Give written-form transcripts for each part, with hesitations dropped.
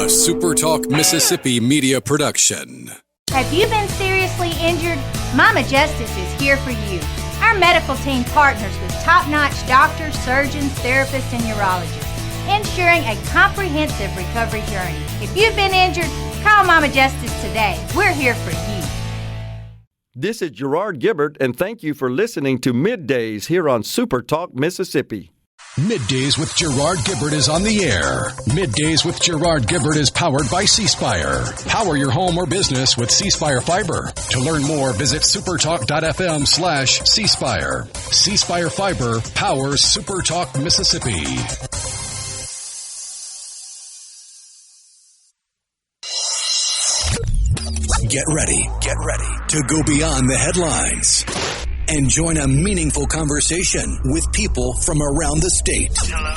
SuperTalk Mississippi Media production. Have you been seriously injured? Mama Justice is here for you. Our medical team partners with top-notch doctors, surgeons, therapists, and urologists, ensuring a comprehensive recovery journey. If you've been injured, call Mama Justice today. We're here for you. This is Gerard Gibert, and thank you for listening to MidDays here on SuperTalk Mississippi. MidDays with Gerard Gibert is on the air. MidDays with Gerard Gibert is powered by C-Spire. Power your home or business with C-Spire Fiber. To learn more, visit supertalk.fm/C-Spire. C-Spire Fiber powers SuperTalk Mississippi. Get ready to go beyond the headlines and join a meaningful conversation with people from around the state. Hello.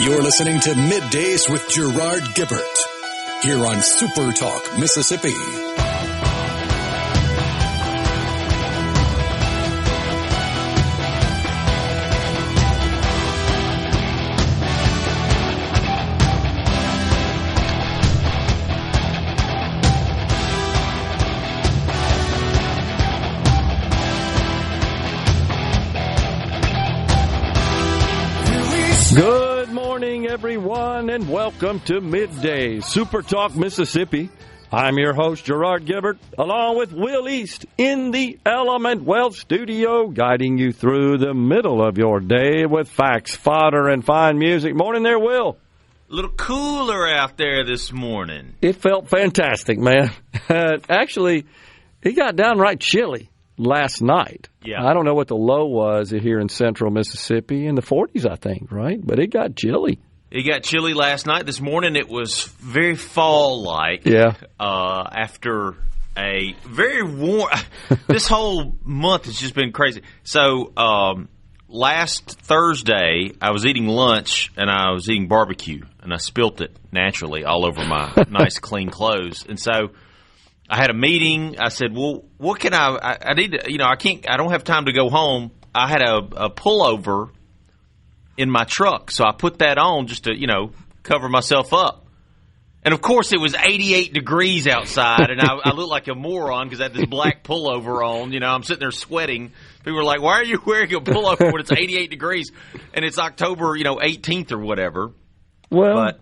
You're listening to MidDays with Gerard Gibert here on SuperTalk Mississippi. Good morning, everyone, and welcome to MidDays, SuperTalk Mississippi. I'm your host, Gerard Gibert, along with Will East in the Element Wealth Studio, guiding you through the middle of your day with facts, fodder, and fine music. Morning there, Will. A little cooler out there this morning. It felt fantastic, man. Actually, it got downright chilly last night. Yeah. I don't know what the low was here in central Mississippi, in the 40s, I think, right? But it got chilly. It got chilly last night. This morning it was very fall-like. Yeah. After a very warm – this whole month has just been crazy. So last Thursday I was eating lunch and I was eating barbecue, and I spilt it naturally all over my nice clean clothes. And so – I had a meeting. I said, well, what can I need to, I don't have time to go home. I had a pullover in my truck. So I put that on just to, cover myself up. And of course it was 88 degrees outside and I looked like a moron because I had this black pullover on. I'm sitting there sweating. People were like, why are you wearing a pullover when it's 88 degrees and it's October, 18th or whatever? Well,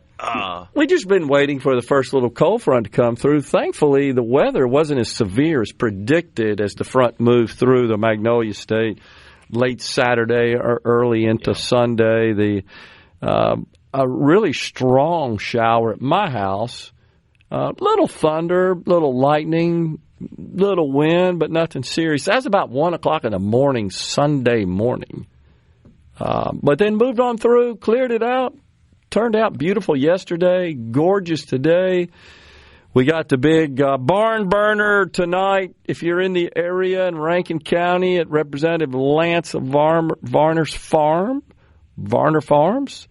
we've just been waiting for the first little cold front to come through. Thankfully, the weather wasn't as severe as predicted as the front moved through the Magnolia State late Saturday or early into Sunday. A really strong shower at my house. Little thunder, little lightning, little wind, but nothing serious. That's about 1 o'clock in the morning, Sunday morning. But then moved on through, cleared it out. Turned out beautiful yesterday, gorgeous today. We got the big barn burner tonight. If you're in the area in Rankin County at Representative Lance Varner's farm, Varner Farms.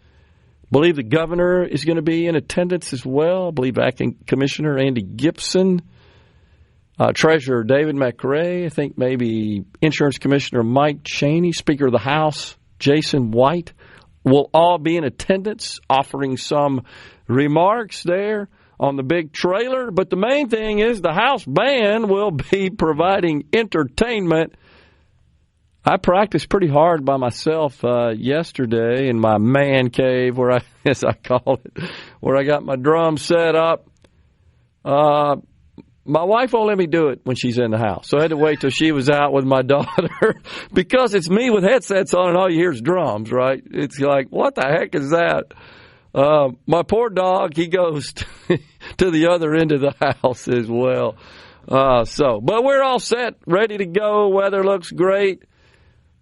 I believe the governor is going to be in attendance as well. I believe Acting Commissioner Andy Gibson, Treasurer David McRae, I think maybe Insurance Commissioner Mike Cheney, Speaker of the House Jason White. Will all be in attendance, offering some remarks there on the big trailer. But the main thing is the house band will be providing entertainment. I practiced pretty hard by myself yesterday in my man cave, as I call it, where I got my drums set up. My wife won't let me do it when she's in the house, so I had to wait till she was out with my daughter because it's me with headsets on and all you hear is drums, right? It's like, what the heck is that? My poor dog, he goes to the other end of the house as well. But we're all set, ready to go. Weather looks great.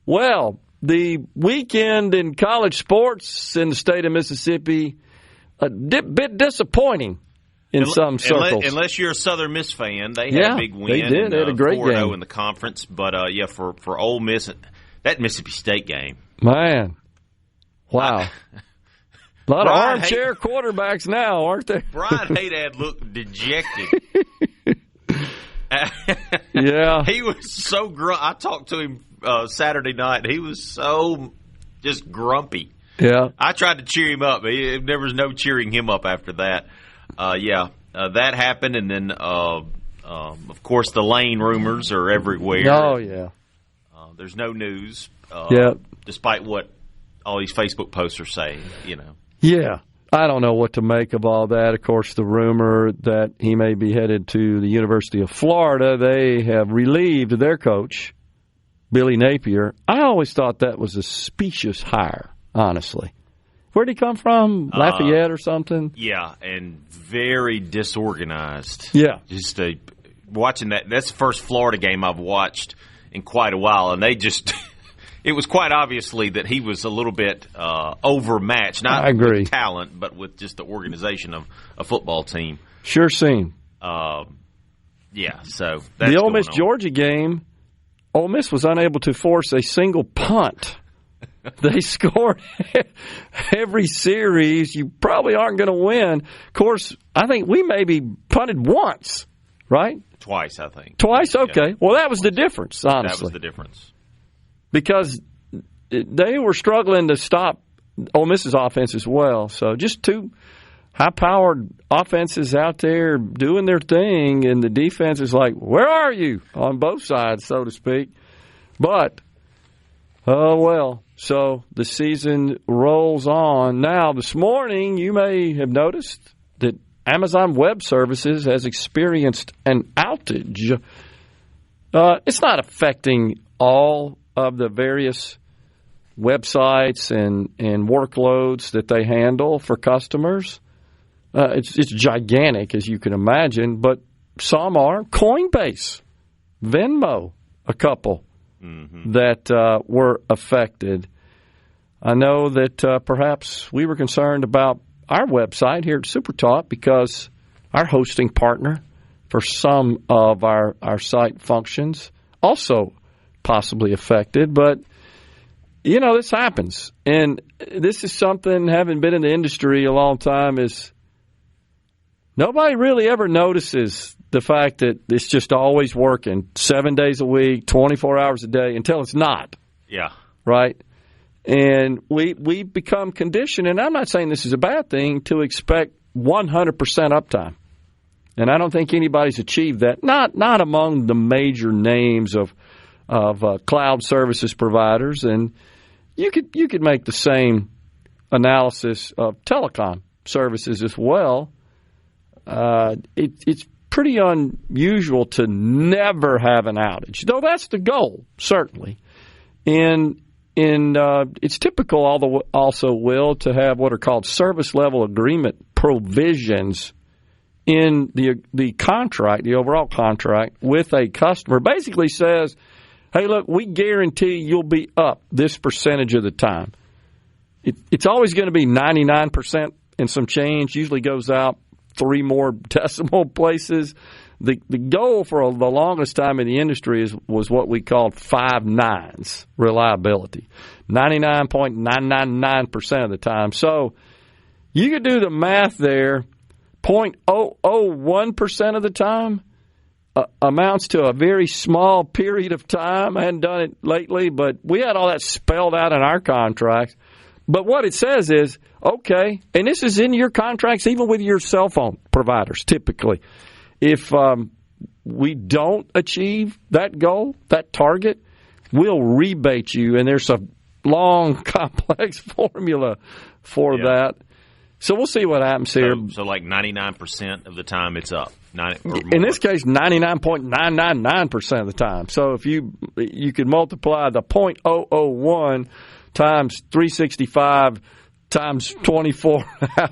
Well, the weekend in college sports in the state of Mississippi, a bit disappointing. In some circles. Unless you're a Southern Miss fan, they had a big win. They did. They had a great 4-0 game in the conference. But, for Ole Miss, that Mississippi State game. Man. Wow. A lot of armchair quarterbacks now, aren't there? Brian Haydad looked dejected. Yeah. He was so grumpy. I talked to him Saturday night. He was so just grumpy. Yeah. I tried to cheer him up. There was no cheering him up after that. That happened, and then, of course, the Lane rumors are everywhere. Oh, yeah. There's no news, Yep. despite what all these Facebook posts are saying, Yeah. I don't know what to make of all that. Of course, the rumor that he may be headed to the University of Florida, they have relieved their coach, Billy Napier. I always thought that was a specious hire, honestly. Where'd he come from? Lafayette or something? Yeah, and very disorganized. Yeah. Just watching that. That's the first Florida game I've watched in quite a while, and they just it was quite obviously that he was a little bit overmatched, not with talent, but with just the organization of a football team. Sure seemed. Yeah, so that's the Ole Miss-Georgia game, Ole Miss was unable to force a single punt. They scored every series. You probably aren't going to win. Of course, I think we maybe punted once, right? Twice, I think. Twice? Okay. Yeah. Well, that was the difference, honestly. That was the difference. Because they were struggling to stop Ole Miss's offense as well. So just two high-powered offenses out there doing their thing, and the defense is like, where are you? On both sides, so to speak. But, oh, well. So the season rolls on. Now, this morning, you may have noticed that Amazon Web Services has experienced an outage. It's not affecting all of the various websites and workloads that they handle for customers. It's gigantic, as you can imagine, but some are. Coinbase, Venmo, a couple that were affected. I know that perhaps we were concerned about our website here at SuperTalk because our hosting partner for some of our site functions also possibly affected. But, this happens. And this is something, having been in the industry a long time, is nobody really ever notices the fact that it's just always working 7 days a week, 24 hours a day, until it's not. Yeah. Right? And we become conditioned, and I'm not saying this is a bad thing, to expect 100% uptime. And I don't think anybody's achieved that. Not among the major names of cloud services providers. And you could make the same analysis of telecom services as well. It's pretty unusual to never have an outage, though that's the goal, certainly. And it's typical also, Will, to have what are called service level agreement provisions in the contract, the overall contract with a customer. Basically says, hey, look, we guarantee you'll be up this percentage of the time. It's always going to be 99% and some change, usually goes out 3 more decimal places. The goal for the longest time in the industry was what we called 5 nines reliability, 99.999% of the time. So you could do the math there. 0.001% of the time amounts to a very small period of time. I hadn't done it lately, but we had all that spelled out in our contracts. But what it says is, okay, and this is in your contracts even with your cell phone providers typically. If we don't achieve that goal, that target, we'll rebate you, and there's a long, complex formula for that. So we'll see what happens here. So like 99% of the time it's up. In this case, 99.999% of the time. So if you could multiply the 0.001 times 365 times 24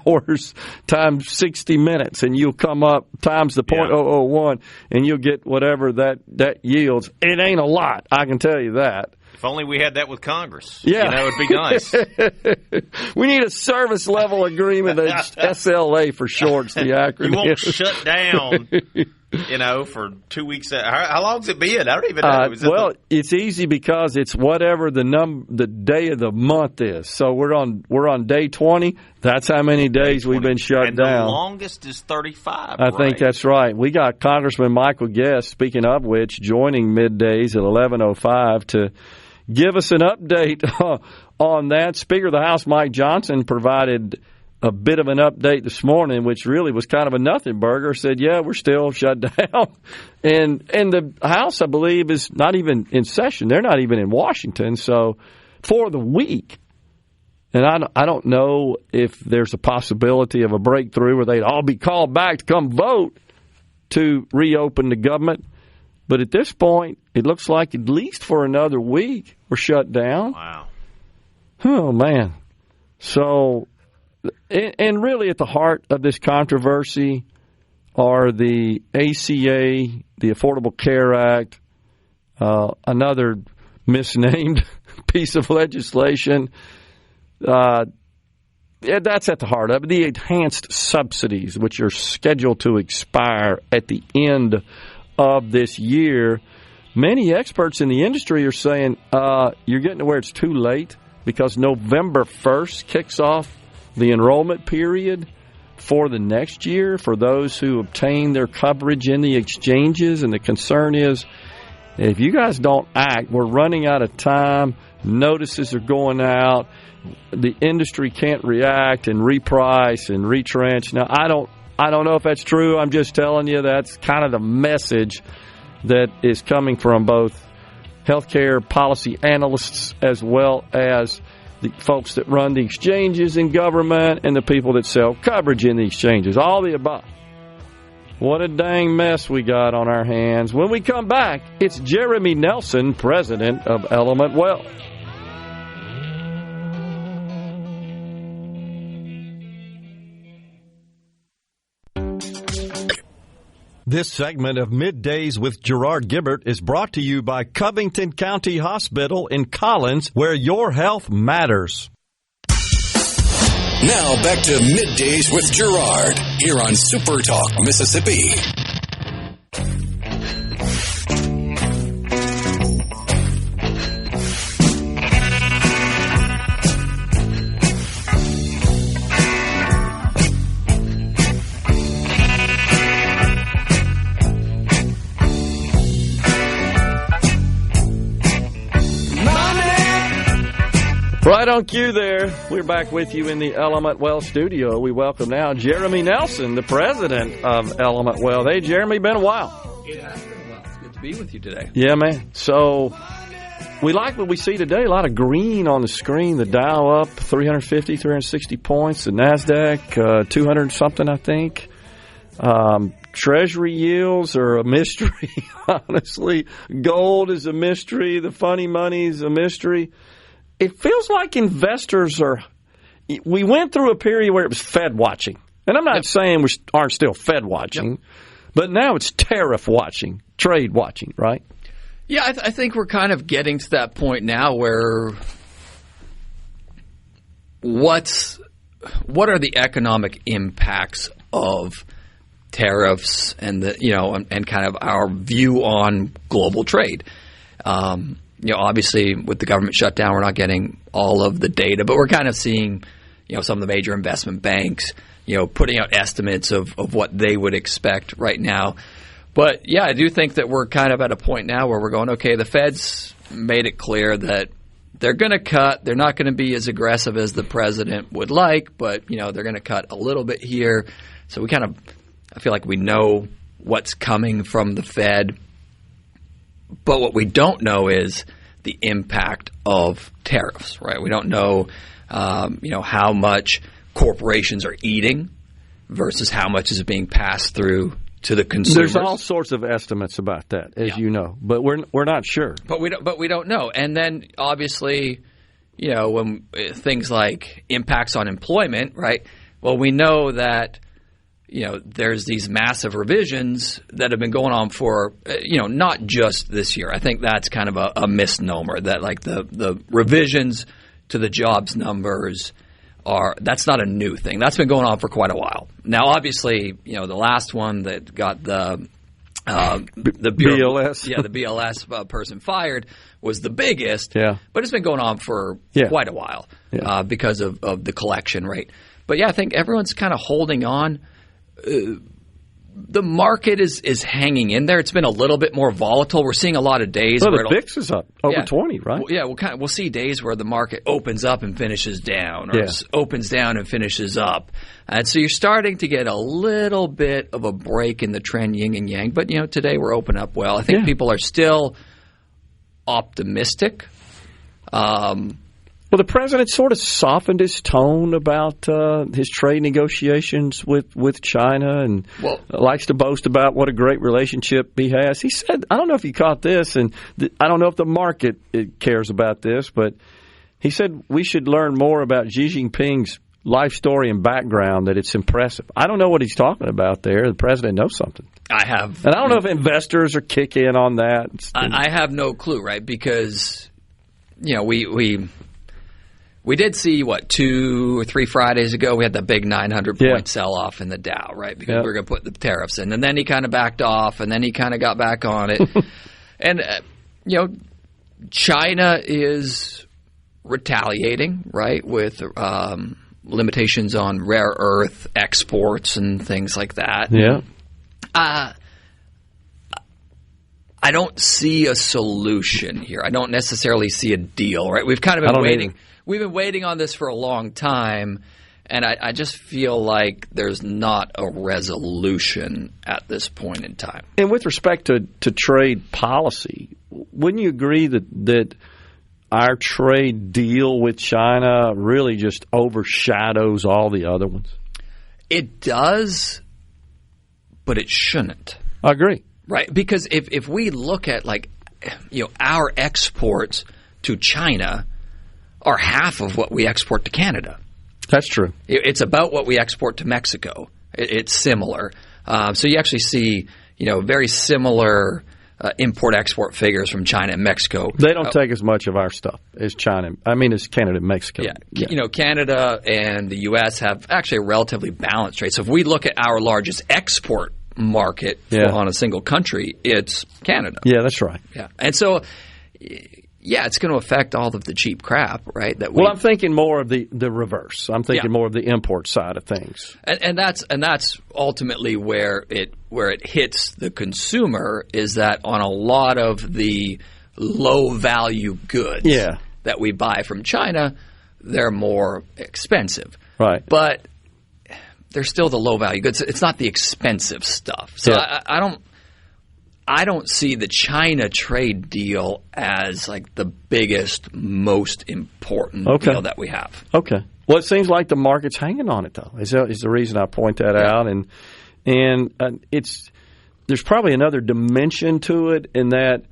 hours times 60 minutes, and you'll come up times the 0.001, and you'll get whatever that yields. It ain't a lot, I can tell you that. If only we had that with Congress. Yeah. It would be nice. We need a service level agreement, SLA for short, the acronym. You won't shut down, for 2 weeks. How long's it been? I don't even know. It's easy because it's whatever the day of the month is. So we're on day 20. That's how many days we've been shut down. And the longest is 35. I think that's right. We got Congressman Michael Guest, speaking of which, joining MidDays at 11:05 to give us an update on that. Speaker of the House, Mike Johnson, provided a bit of an update this morning, which really was kind of a nothing burger. Said, yeah, we're still shut down. And the House, I believe, is not even in session. They're not even in Washington. So for the week. And I don't know if there's a possibility of a breakthrough where they'd all be called back to come vote to reopen the government. But at this point, it looks like at least for another week, we're shut down. Wow. Oh, man. So, and really at the heart of this controversy are the ACA, the Affordable Care Act, another misnamed piece of legislation. That's at the heart of it. The enhanced subsidies, which are scheduled to expire at the end of this year. Many experts in the industry are saying you're getting to where it's too late because November 1st kicks off the enrollment period for the next year for those who obtain their coverage in the exchanges. And the concern is if you guys don't act, we're running out of time. Notices are going out. The industry can't react and reprice and retrench. Now, I don't know if that's true. I'm just telling you that's kind of the message that is coming from both healthcare policy analysts as well as the folks that run the exchanges in government and the people that sell coverage in the exchanges. All the above. What a dang mess we got on our hands. When we come back, it's Jeremy Nelson, president of Element Wealth. This segment of Middays with Gerard Gibert is brought to you by Covington County Hospital in Collins, where your health matters. Now back to Middays with Gerard here on SuperTalk Mississippi. Right on cue there. We're back with you in the Element Wealth studio. We welcome now Jeremy Nelson, the president of Element Wealth. Hey, Jeremy, been a while. It has been a while. It's good to be with you today. Yeah, man. So we like what we see today. A lot of green on the screen. The Dow up 350, 360 points. The NASDAQ 200-something, I think. Treasury yields are a mystery, honestly. Gold is a mystery. The funny money is a mystery. It feels like investors we went through a period where it was Fed watching. And I'm not saying we aren't still Fed watching, but now it's tariff watching, trade watching, right? Yeah, I think we're kind of getting to that point now where what are the economic impacts of tariffs and and kind of our view on global trade. Obviously, with the government shutdown, we're not getting all of the data, but we're kind of seeing, some of the major investment banks, putting out estimates of what they would expect right now. But, yeah, I do think that we're kind of at a point now where we're going, okay, the Fed's made it clear that they're going to cut. They're not going to be as aggressive as the president would like, but, they're going to cut a little bit here. So I feel like we know what's coming from the Fed. But what we don't know is the impact of tariffs, right? We don't know, how much corporations are eating versus how much is being passed through to the consumers. There's all sorts of estimates about that, as you know, but we're not sure. But we don't know. And then obviously, when things like impacts on employment, right? Well, we know that. There's these massive revisions that have been going on for, not just this year. I think that's kind of a misnomer that like the revisions to the jobs numbers that's not a new thing. That's been going on for quite a while. Now, obviously, the last one that got the BLS. The BLS person fired was the biggest. Yeah. But it's been going on for quite a while because of the collection rate. But, yeah, I think everyone's kind of holding on. the market is hanging in there. It's been a little bit more volatile. We're seeing a lot of days where the VIX is up over 20, right? We'll see days where the market opens up and finishes down, or opens down and finishes up. And so you're starting to get a little bit of a break in the trend, yin and yang. But today we're open up well. I think people are still optimistic. Well, the president sort of softened his tone about his trade negotiations with China, and likes to boast about what a great relationship he has. He said, I don't know if you caught this, and I don't know if the market cares about this, but he said we should learn more about Xi Jinping's life story and background, that it's impressive. I don't know what he's talking about there. The president knows something. I have. And I don't know if investors are kicking in on that. I have no clue, right? Because, we did see, 2 or 3 Fridays ago, we had that big 900-point sell-off in the Dow, right? Because we were going to put the tariffs in. And then he kind of backed off, and then he kind of got back on it. And, China is retaliating, right, with limitations on rare earth exports and things like that. Yeah. I don't see a solution here. I don't necessarily see a deal, right? We've kind of been waiting. We've been waiting on this for a long time, and I just feel like there's not a resolution at this point in time. And with respect to trade policy, wouldn't you agree that our trade deal with China really just overshadows all the other ones? It does, but it shouldn't. I agree. Right, because if we look at our exports to China are half of what we export to Canada. That's true. It's about what we export to Mexico. It's similar. So you actually see very similar import-export figures from China and Mexico. They don't take as much of our stuff as China. I mean, as Canada and Mexico. Yeah. Canada and the U.S. have actually a relatively balanced trade. So if we look at our largest export market on a single country, it's Canada. Yeah, that's right. Yeah, and so it's going to affect all of the cheap crap, right? I'm thinking more of the reverse. I'm thinking more of the import side of things, and that's ultimately where it hits the consumer, is that on a lot of the low value goods that we buy from China, they're more expensive, right? But they're still the low value goods. It's not the expensive stuff. So I don't see the China trade deal as the biggest, most important deal that we have. Okay. Well, it seems like the market's hanging on it, though. Is the reason I point that out, and there's probably another dimension to it, in that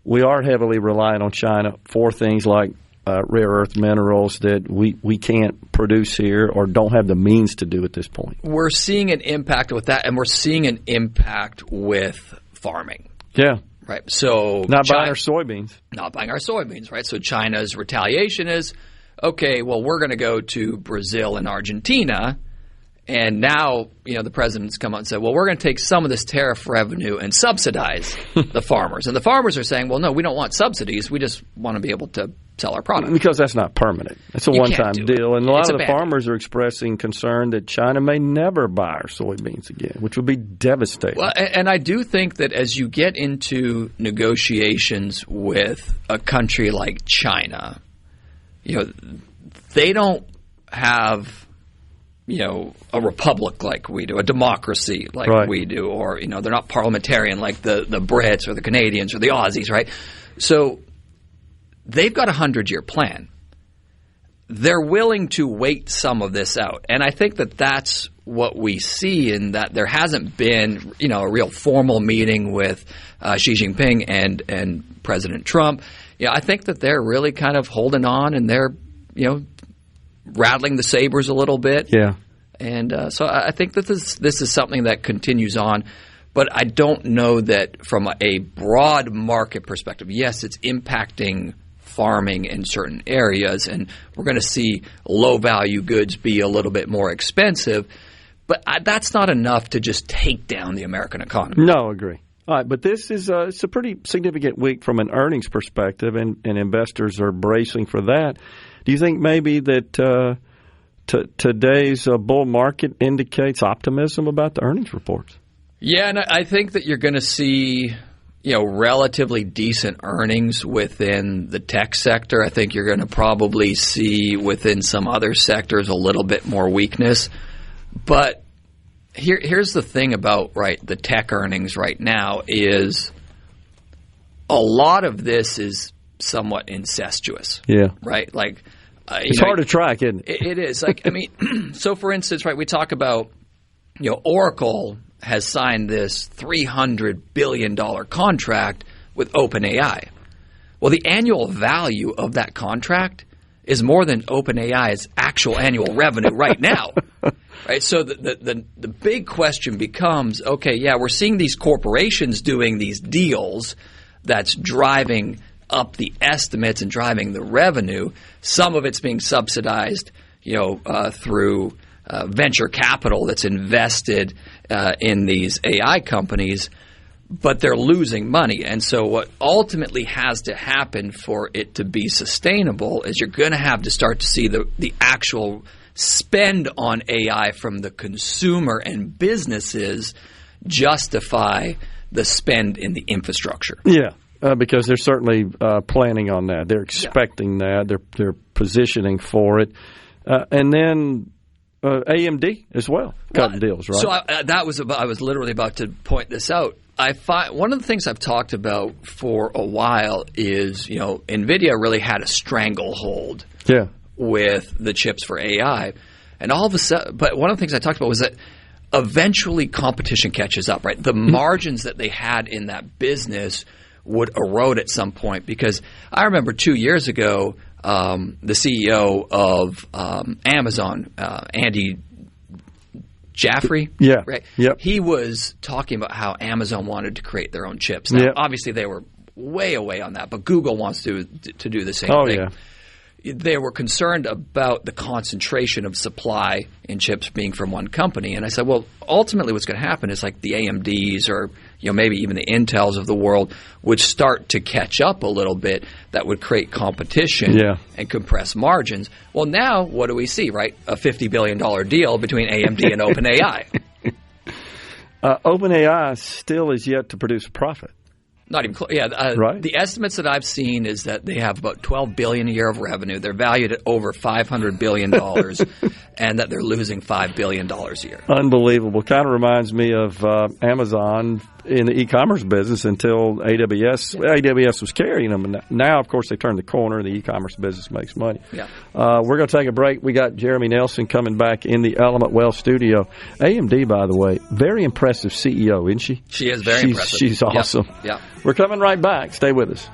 we are heavily reliant on China for things like rare earth minerals that we can't produce here or don't have the means to do at this point. We're seeing an impact with that, and we're seeing an impact with farming. Yeah. Right. So not buying our soybeans. Not buying our soybeans, right? So China's retaliation is, okay, well, we're going to go to Brazil and Argentina. And now, the president's come out and said, well, we're going to take some of this tariff revenue and subsidize the farmers. And the farmers are saying, well, no, we don't want subsidies. We just want to be able to sell our product. Because that's not permanent. It's a one-time deal. And a lot of the farmers are expressing concern that China may never buy our soybeans again, which would be devastating. Well, and I do think that as you get into negotiations with a country like China, they don't have a republic like we do, a democracy like we do, or, they're not parliamentarian like the Brits or the Canadians or the Aussies, right? So they've got a 100-year plan. They're willing to wait some of this out. And I think that that's what we see, in that there hasn't been, a real formal meeting with Xi Jinping and President Trump. I think that they're really kind of holding on, and they're, rattling the sabers a little bit. Yeah. And so I think that this is something that continues on. But I don't know that from a broad market perspective, yes, it's impacting farming in certain areas, and we're going to see low-value goods be a little bit more expensive. But that's not enough to just take down the American economy. No, I agree. All right, but this is it's a pretty significant week from an earnings perspective, and investors are bracing for that. Do you think maybe that today's bull market indicates optimism about the earnings reports? Yeah, and I think that you're going to see, relatively decent earnings within the tech sector. I think you're going to probably see within some other sectors a little bit more weakness. But here's the thing about the tech earnings right now is a lot of this is somewhat incestuous. Yeah. Right? It's hard to track, isn't it? It is. So for instance, we talk about, Oracle has signed this $300 billion contract with OpenAI. Well, the annual value of that contract is more than OpenAI's actual annual revenue right now. Right? So the big question becomes, okay, yeah, we're seeing these corporations doing these deals that's driving up the estimates and driving the revenue. Some of it's being subsidized, through venture capital that's invested in these AI companies, but they're losing money. And so what ultimately has to happen for it to be sustainable is you're going to have to start to see the actual spend on AI from the consumer and businesses justify the spend in the infrastructure. Yeah. Because they're certainly planning on that. They're expecting that. They're positioning for it. And then AMD as well, cutting deals, right? So I was literally about to point this out. One of the things I've talked about for a while is, NVIDIA really had a stranglehold with the chips for AI. And all of a sudden, but one of the things I talked about was that eventually competition catches up, right? The margins that they had in that business would erode at some point, because I remember 2 years ago, the CEO of Amazon, Andy Jaffrey, right? Yep. He was talking about how Amazon wanted to create their own chips. Now, obviously, they were way away on that, but Google wants to do the same thing. Yeah. They were concerned about the concentration of supply in chips being from one company. And I said, well, ultimately what's going to happen is the AMDs or maybe even the Intels of the world would start to catch up a little bit. That would create competition and compress margins. Well, now what do we see, right? A $50 billion deal between AMD and OpenAI. OpenAI still is yet to produce a profit. Not even close. Right. The estimates that I've seen is that they have about $12 billion a year of revenue. They're valued at over $500 billion, and that they're losing $5 billion a year. Unbelievable. Kind of reminds me of Amazon in the e-commerce business until AWS. AWS was carrying them, and now, of course, they turned the corner, and the e-commerce business makes money. Yeah. We're going to take a break. We got Jeremy Nelson coming back in the Element Wealth studio. AMD, by the way, very impressive CEO, isn't she? She is very impressive. She's awesome. Yeah. We're coming right back. Stay with us.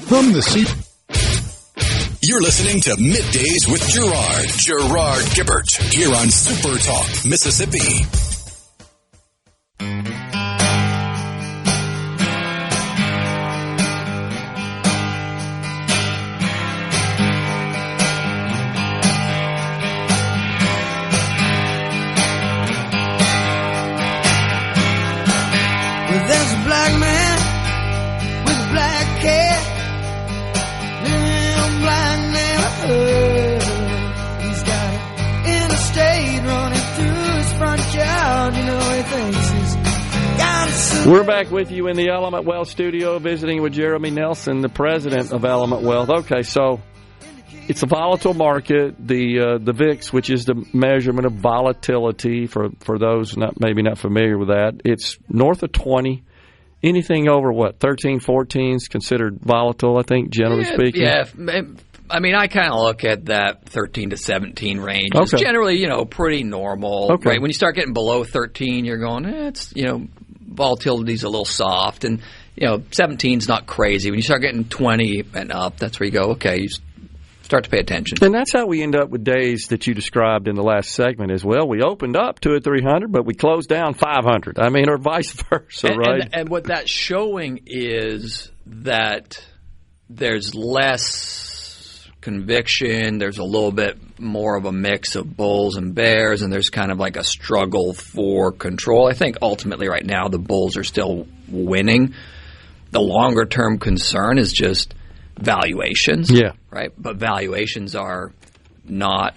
From the seat. You're listening to Middays with Gerard Gibert, here on SuperTalk Mississippi. Well, there's a black man with a black cat. He's got an interstate running through his front yard. He thinks he's got a... We're back with you in the Element Wealth studio, visiting with Jeremy Nelson, the president of Element Wealth. Okay, so it's a volatile market. The VIX, which is the measurement of volatility for those maybe not familiar with that, it's north of 20. Anything over, 13, 14 is considered volatile, I think, generally speaking? Yeah. I mean, I kind of look at that 13 to 17 range. It's generally, pretty normal. Right? When you start getting below 13, you're going, it's, volatility's a little soft. And, 17's not crazy. When you start getting 20 and up, that's where you go, okay, you start to pay attention. And that's how we end up with days that you described in the last segment as well. We opened up 200 or 300, but we closed down 500. I mean, or vice versa, right? And what that's showing is that there's less conviction. There's a little bit more of a mix of bulls and bears, and there's kind of like a struggle for control. I think ultimately right now the bulls are still winning. The longer-term concern is just valuations, right? But valuations are not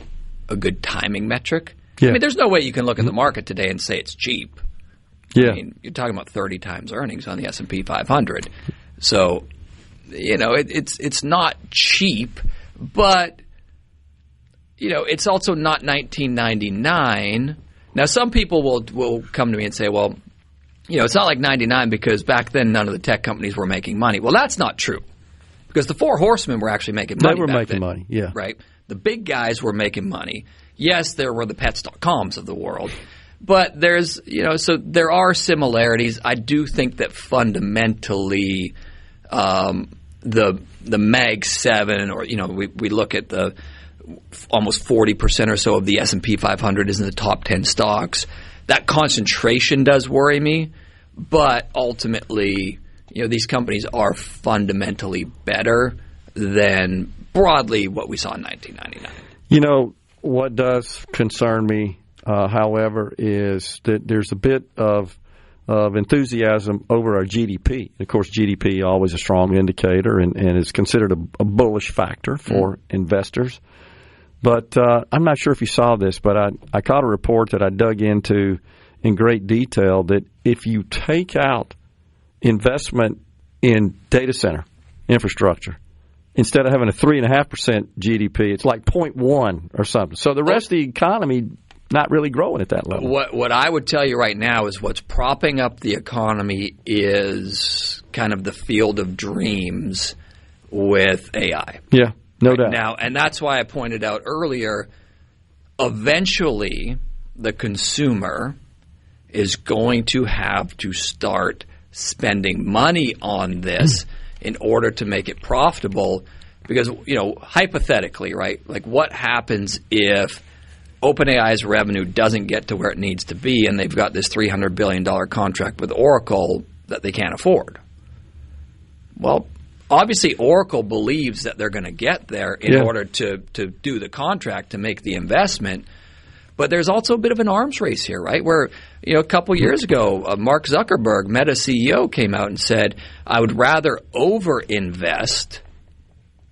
a good timing metric. I mean, there's no way you can look at the market today and say it's cheap. I mean, you're talking about 30 times earnings on the S&P 500. So, it's not cheap, but, it's also not 1999. Now, some people will come to me and say, well, it's not like 99 because back then none of the tech companies were making money. Well, that's not true because the four horsemen were actually making money. They were back making then, money, yeah. Right? The big guys were making money. Yes, there were the Pets.coms of the world. But there's, so there are similarities. I do think that fundamentally the Mag 7 or, we look at the almost 40% or so of the S&P 500 is in the top 10 stocks. That concentration does worry me, but ultimately, these companies are fundamentally better than broadly what we saw in 1999. What does concern me, however, is that there's a bit of enthusiasm over our GDP. Of course, GDP always a strong indicator and is considered a bullish factor for investors. But I'm not sure if you saw this, but I caught a report that I dug into in great detail that if you take out investment in data center infrastructure, instead of having a 3.5% GDP, it's like 0.1 or something. So the rest of the economy not really growing at that level. What I would tell you right now is what's propping up the economy is kind of the field of dreams with AI. Yeah, no doubt. Now, and that's why I pointed out earlier, eventually the consumer is going to have to start spending money on this in order to make it profitable because, hypothetically, right, like what happens if OpenAI's revenue doesn't get to where it needs to be and they've got this $300 billion contract with Oracle that they can't afford? Well, obviously Oracle believes that they're going to get there in order to do the contract, to make the investment. But there's also a bit of an arms race here, right, where a couple years ago, Mark Zuckerberg, Meta CEO, came out and said, I would rather overinvest,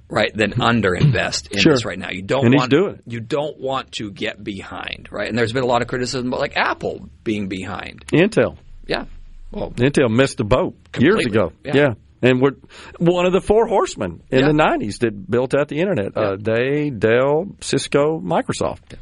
right, than underinvest in this right now. He's doing it. You don't want to get behind, right? And there's been a lot of criticism about like Apple being behind. Intel. Yeah. Well, Intel missed the boat years ago. Yeah. And we're one of the four horsemen in the 90s that built out the Internet. They, Dell, Cisco, Microsoft. Yeah.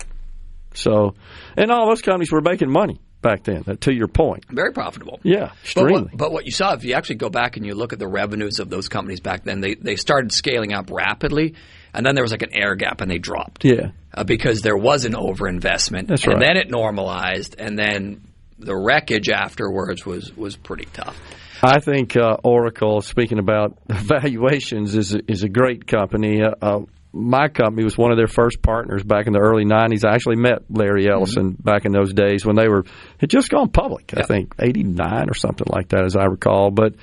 So, and all those companies were making money back then, to your point. Very profitable. Yeah, extremely. But what you saw, if you actually go back and you look at the revenues of those companies back then, they started scaling up rapidly, and then there was like an air gap and they dropped. Yeah. Because there was an overinvestment. That's right. And then it normalized, and then the wreckage afterwards was pretty tough. I think Oracle, speaking about valuations, is a great company. My company was one of their first partners back in the early 90s. I actually met Larry Ellison back in those days when they had just gone public, I think, 89 or something like that, as I recall. But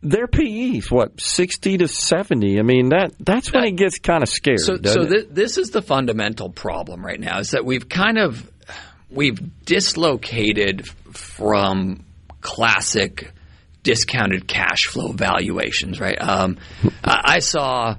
their PE's, 60 to 70? I mean, that's when it gets kind of scary. So this is the fundamental problem right now, is that we've dislocated from classic discounted cash flow valuations, right? I saw...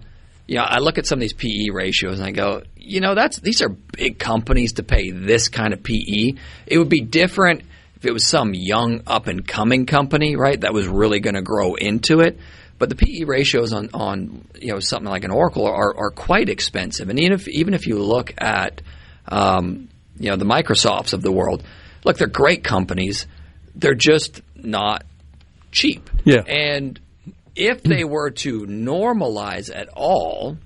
I look at some of these PE ratios and I go, these are big companies to pay this kind of PE. It would be different if it was some young up-and-coming company, right, that was really going to grow into it. But the PE ratios on something like an Oracle are quite expensive. And even if you look at the Microsofts of the world, look, they're great companies. They're just not cheap. Yeah. And if they were to normalize at all,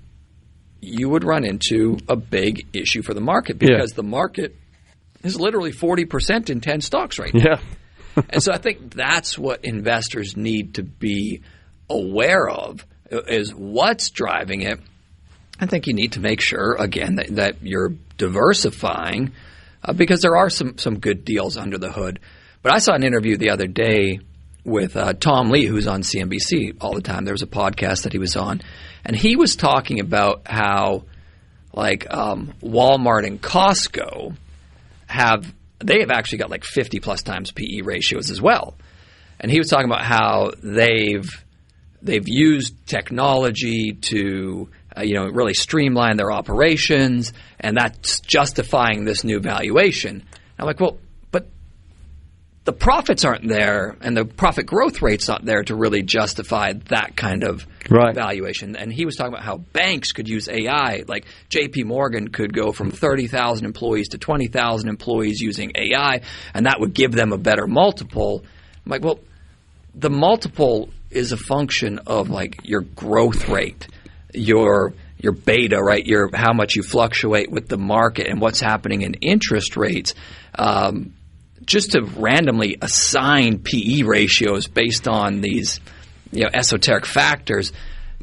you would run into a big issue for the market because the market is literally 40% in 10 stocks right now. Yeah. And so I think that's what investors need to be aware of, is what's driving it. I think you need to make sure, again, that you're diversifying because there are some good deals under the hood. But I saw an interview the other day with Tom Lee, who's on CNBC all the time. There was a podcast that he was on, and he was talking about how Walmart and Costco have actually got like 50 plus times PE ratios as well. And he was talking about how they've used technology to really streamline their operations, and that's justifying this new valuation. I'm like, well, but the profits aren't there, and the profit growth rate's not there to really justify that kind of valuation. And he was talking about how banks could use AI. Like J.P. Morgan could go from 30,000 employees to 20,000 employees using AI, and that would give them a better multiple. I'm like, well, the multiple is a function of like your growth rate, your beta, right? How much you fluctuate with the market and what's happening in interest rates. Just to randomly assign PE ratios based on these esoteric factors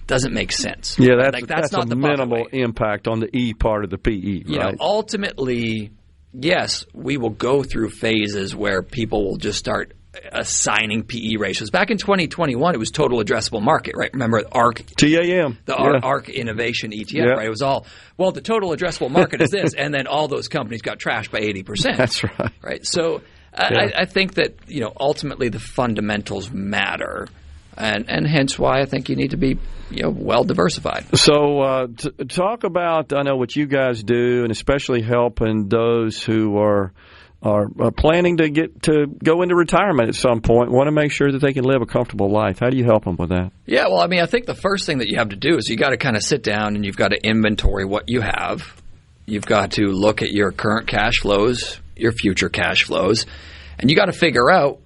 doesn't make sense. Yeah, that's not a minimal impact on the E part of the PE, right? Ultimately, yes, we will go through phases where people will just start assigning PE ratios. Back in 2021, it was total addressable market, right? Remember ARK? TAM. ARK Innovation ETF, right? It was all, well, the total addressable market is this, and then all those companies got trashed by 80%. That's right. Right? So I think that, ultimately the fundamentals matter, and hence why I think you need to be, well diversified. So talk about, I know what you guys do, and especially helping those who are planning to go into retirement at some point, want to make sure that they can live a comfortable life. How do you help them with that? Yeah, well, I think the first thing that you have to do is you got to kind of sit down and you've got to inventory what you have. You've got to look at your current cash flows, your future cash flows, and you got to figure out,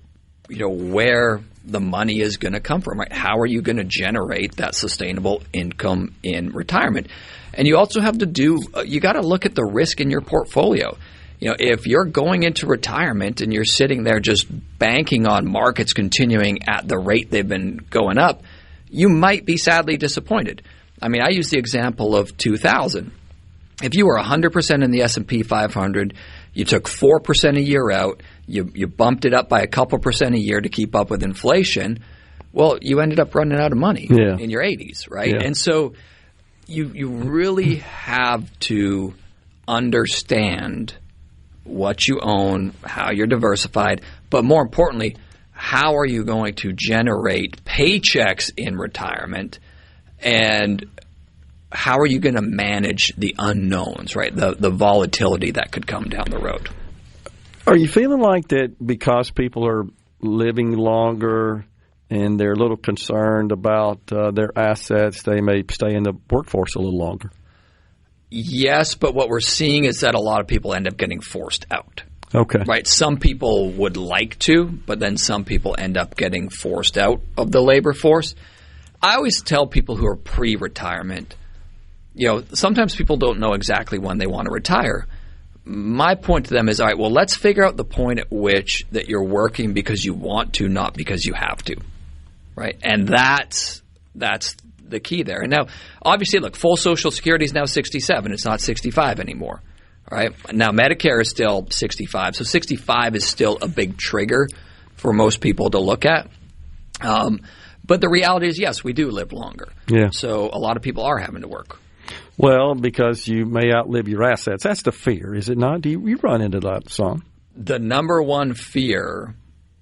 where the money is going to come from, right? How are you going to generate that sustainable income in retirement? And you also have to you got to look at the risk in your portfolio. If you're going into retirement and you're sitting there just banking on markets continuing at the rate they've been going up, you might be sadly disappointed. I use the example of 2000. If you were 100% in the S&P 500, you took 4% a year out, you bumped it up by a couple percent a year to keep up with inflation, well, you ended up running out of money in your 80s, right? Yeah. And so you really have to understand what you own, how you're diversified, but more importantly, how are you going to generate paychecks in retirement, and how are you going to manage the unknowns, right? The volatility that could come down the road. Are you feeling like that because people are living longer and they're a little concerned about their assets, they may stay in the workforce a little longer? Yes, but what we're seeing is that a lot of people end up getting forced out. Okay. Right? Some people would like to, but then some people end up getting forced out of the labor force. I always tell people who are pre-retirement, sometimes people don't know exactly when they want to retire. My point to them is, all right, well, let's figure out the point at which that you're working because you want to, not because you have to. Right? And that's the key there. And now, obviously, look, full Social Security is now 67. It's not 65 anymore. All right? Now, Medicare is still 65. So 65 is still a big trigger for most people to look at. But the reality is, yes, we do live longer. Yeah. So a lot of people are having to work. Well, because you may outlive your assets. That's the fear, is it not? Do you run into that some? The number one fear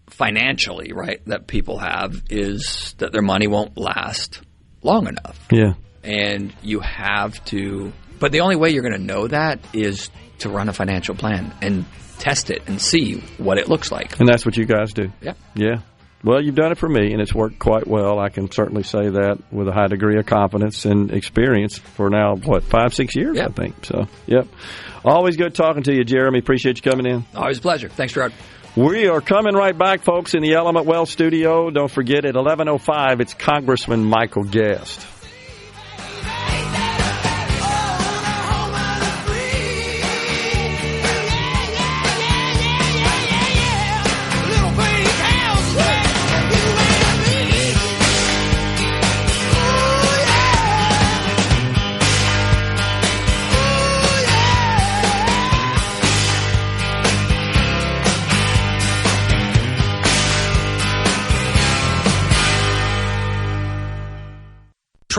financially, right, that people have is that their money won't last long enough. Yeah. And you have to – but the only way you're going to know that is to run a financial plan and test it and see what it looks like. And that's what you guys do? Yeah. Yeah. Well, you've done it for me, and it's worked quite well. I can certainly say that with a high degree of confidence and experience for now, 5-6 years, yep. I think. So, yep. Always good talking to you, Jeremy. Appreciate you coming in. Always a pleasure. Thanks, Gerard. We are coming right back, folks, in the Element Wealth studio. Don't forget, at 11:05, it's Congressman Michael Guest.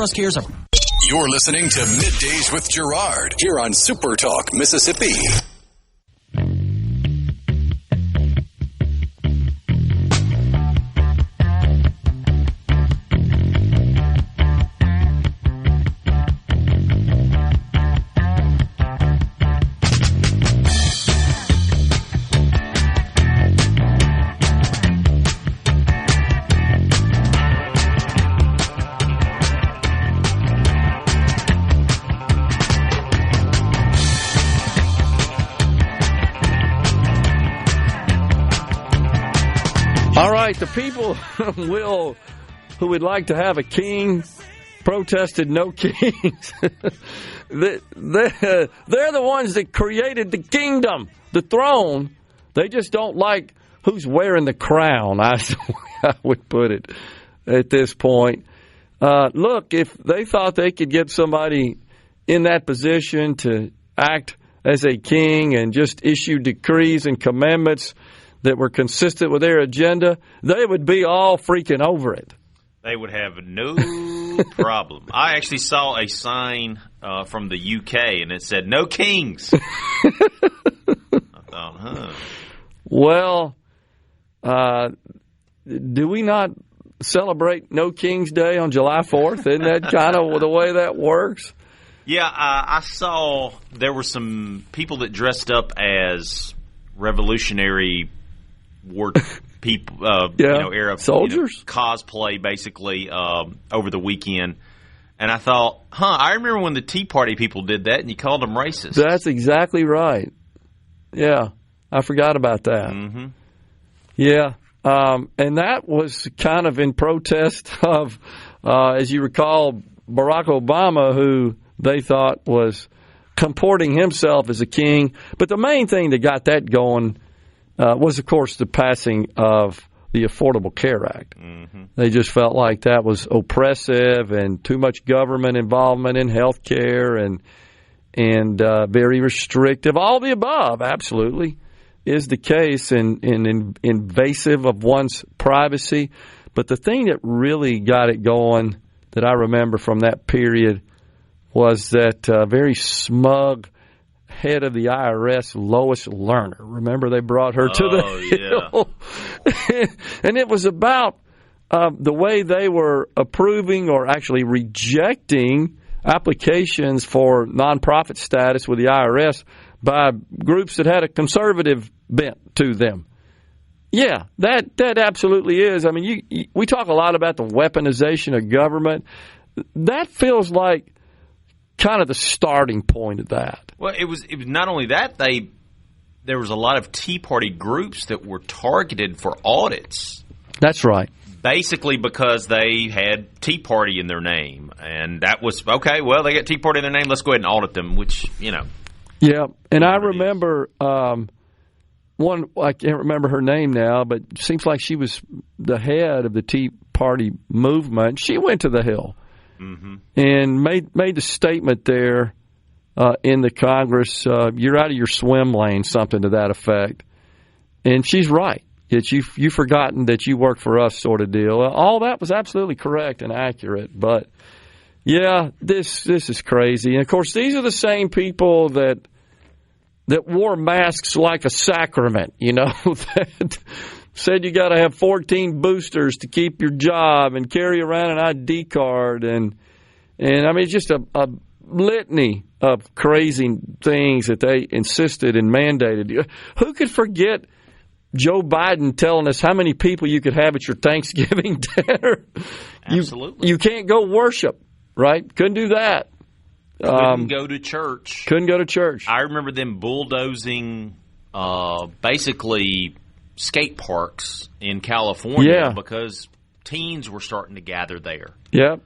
Trust cares. You're listening to Middays with Gerard here on SuperTalk Mississippi. The people who would like to have a king protested no kings. They're the ones that created the kingdom, the throne. They just don't like who's wearing the crown, I would put it at this point. Look, if they thought they could get somebody in that position to act as a king and just issue decrees and commandments that were consistent with their agenda, they would be all freaking over it. They would have no problem. I actually saw a sign from the UK, and it said, "No kings." I thought, Well, do we not celebrate No Kings Day on July 4th? Isn't that kind of the way that works? Yeah, I saw there were some people that dressed up as Revolutionary War people, era soldiers, cosplay basically over the weekend, and I thought, I remember when the Tea Party people did that, and you called them racist. That's exactly right. Yeah, I forgot about that. Mm-hmm. Yeah, and that was kind of in protest of, as you recall, Barack Obama, who they thought was comporting himself as a king. But the main thing that got that going was, of course, the passing of the Affordable Care Act. Mm-hmm. They just felt like that was oppressive and too much government involvement in health care and very restrictive. All the above, absolutely, is the case and invasive of one's privacy. But the thing that really got it going that I remember from that period was that very smug head of the IRS, Lois Lerner. Remember, they brought her to the Hill. And it was about the way they were approving or actually rejecting applications for nonprofit status with the IRS by groups that had a conservative bent to them. Yeah, that absolutely is. I mean, we talk a lot about the weaponization of government. That feels like kind of the starting point of that. Well, it was not only that, there was a lot of Tea Party groups that were targeted for audits. That's right. Basically because they had Tea Party in their name. And that was, okay, well, they got Tea Party in their name, let's go ahead and audit them, which, Yeah, and I remember one, I can't remember her name now, but it seems like she was the head of the Tea Party movement. She went to the Hill. Mm-hmm. And made the statement there in the Congress, you're out of your swim lane, something to that effect. And she's right. You've forgotten that you work for us sort of deal. All that was absolutely correct and accurate. But, yeah, this is crazy. And, of course, these are the same people that wore masks like a sacrament, that said you got to have 14 boosters to keep your job and carry around an ID card. And I mean, it's just a litany of crazy things that they insisted and mandated. Who could forget Joe Biden telling us how many people you could have at your Thanksgiving dinner? Absolutely. You can't go worship, right? Couldn't do that. Couldn't go to church. Couldn't go to church. I remember them bulldozing basically skate parks in California because teens were starting to gather there. Yep.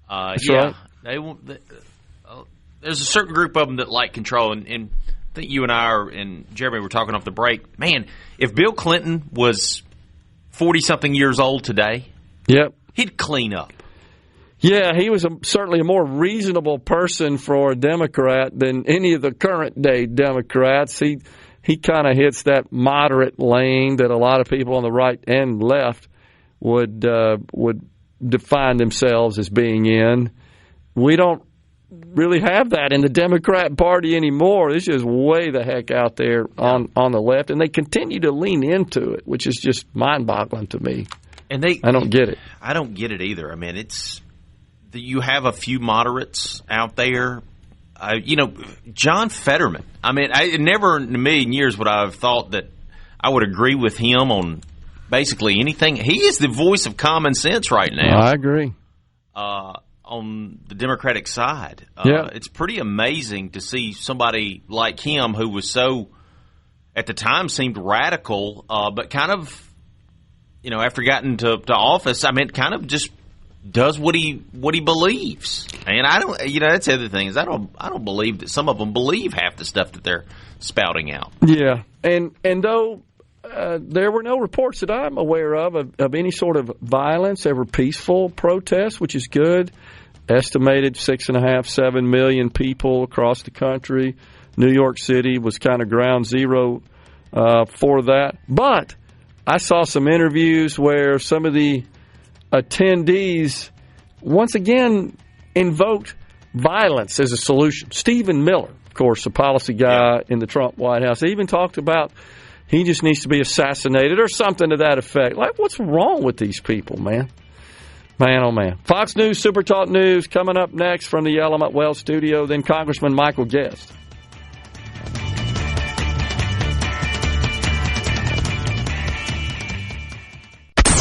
That's right. There's a certain group of them that like control, and I think you and I and Jeremy were talking off the break. Man, if Bill Clinton was 40-something years old today, he'd clean up. Yeah, he was certainly a more reasonable person for a Democrat than any of the current day Democrats. He kind of hits that moderate lane that a lot of people on the right and left would define themselves as being in. we don't really have that in the Democrat Party anymore. It's just way the heck out there on the left, and they continue to lean into it, which is just mind-boggling to me. And I don't get it. I don't get it either. I mean, you have a few moderates out there. John Fetterman. I mean, never in a million years would I have thought that I would agree with him on basically anything. He is the voice of common sense right now. I agree. On the Democratic side. It's pretty amazing to see somebody like him who was so, at the time, seemed radical, but kind of, after gotten to office, I mean, kind of just does what he believes. And I don't, that's the other thing is I don't believe that some of them believe half the stuff that they're spouting out. Yeah, and though there were no reports that I'm aware of any sort of violence. There were peaceful protests, which is good. Estimated 6.5–7 million people across the country. New York City was kind of ground zero for that. But I saw some interviews where some of the attendees once again invoked violence as a solution. Stephen Miller, of course, a policy guy in the Trump White House, even talked about he just needs to be assassinated or something to that effect. Like, what's wrong with these people, man? Man, oh, man. Fox News, SuperTalk News, coming up next from the Element Well studio, then Congressman Michael Guest.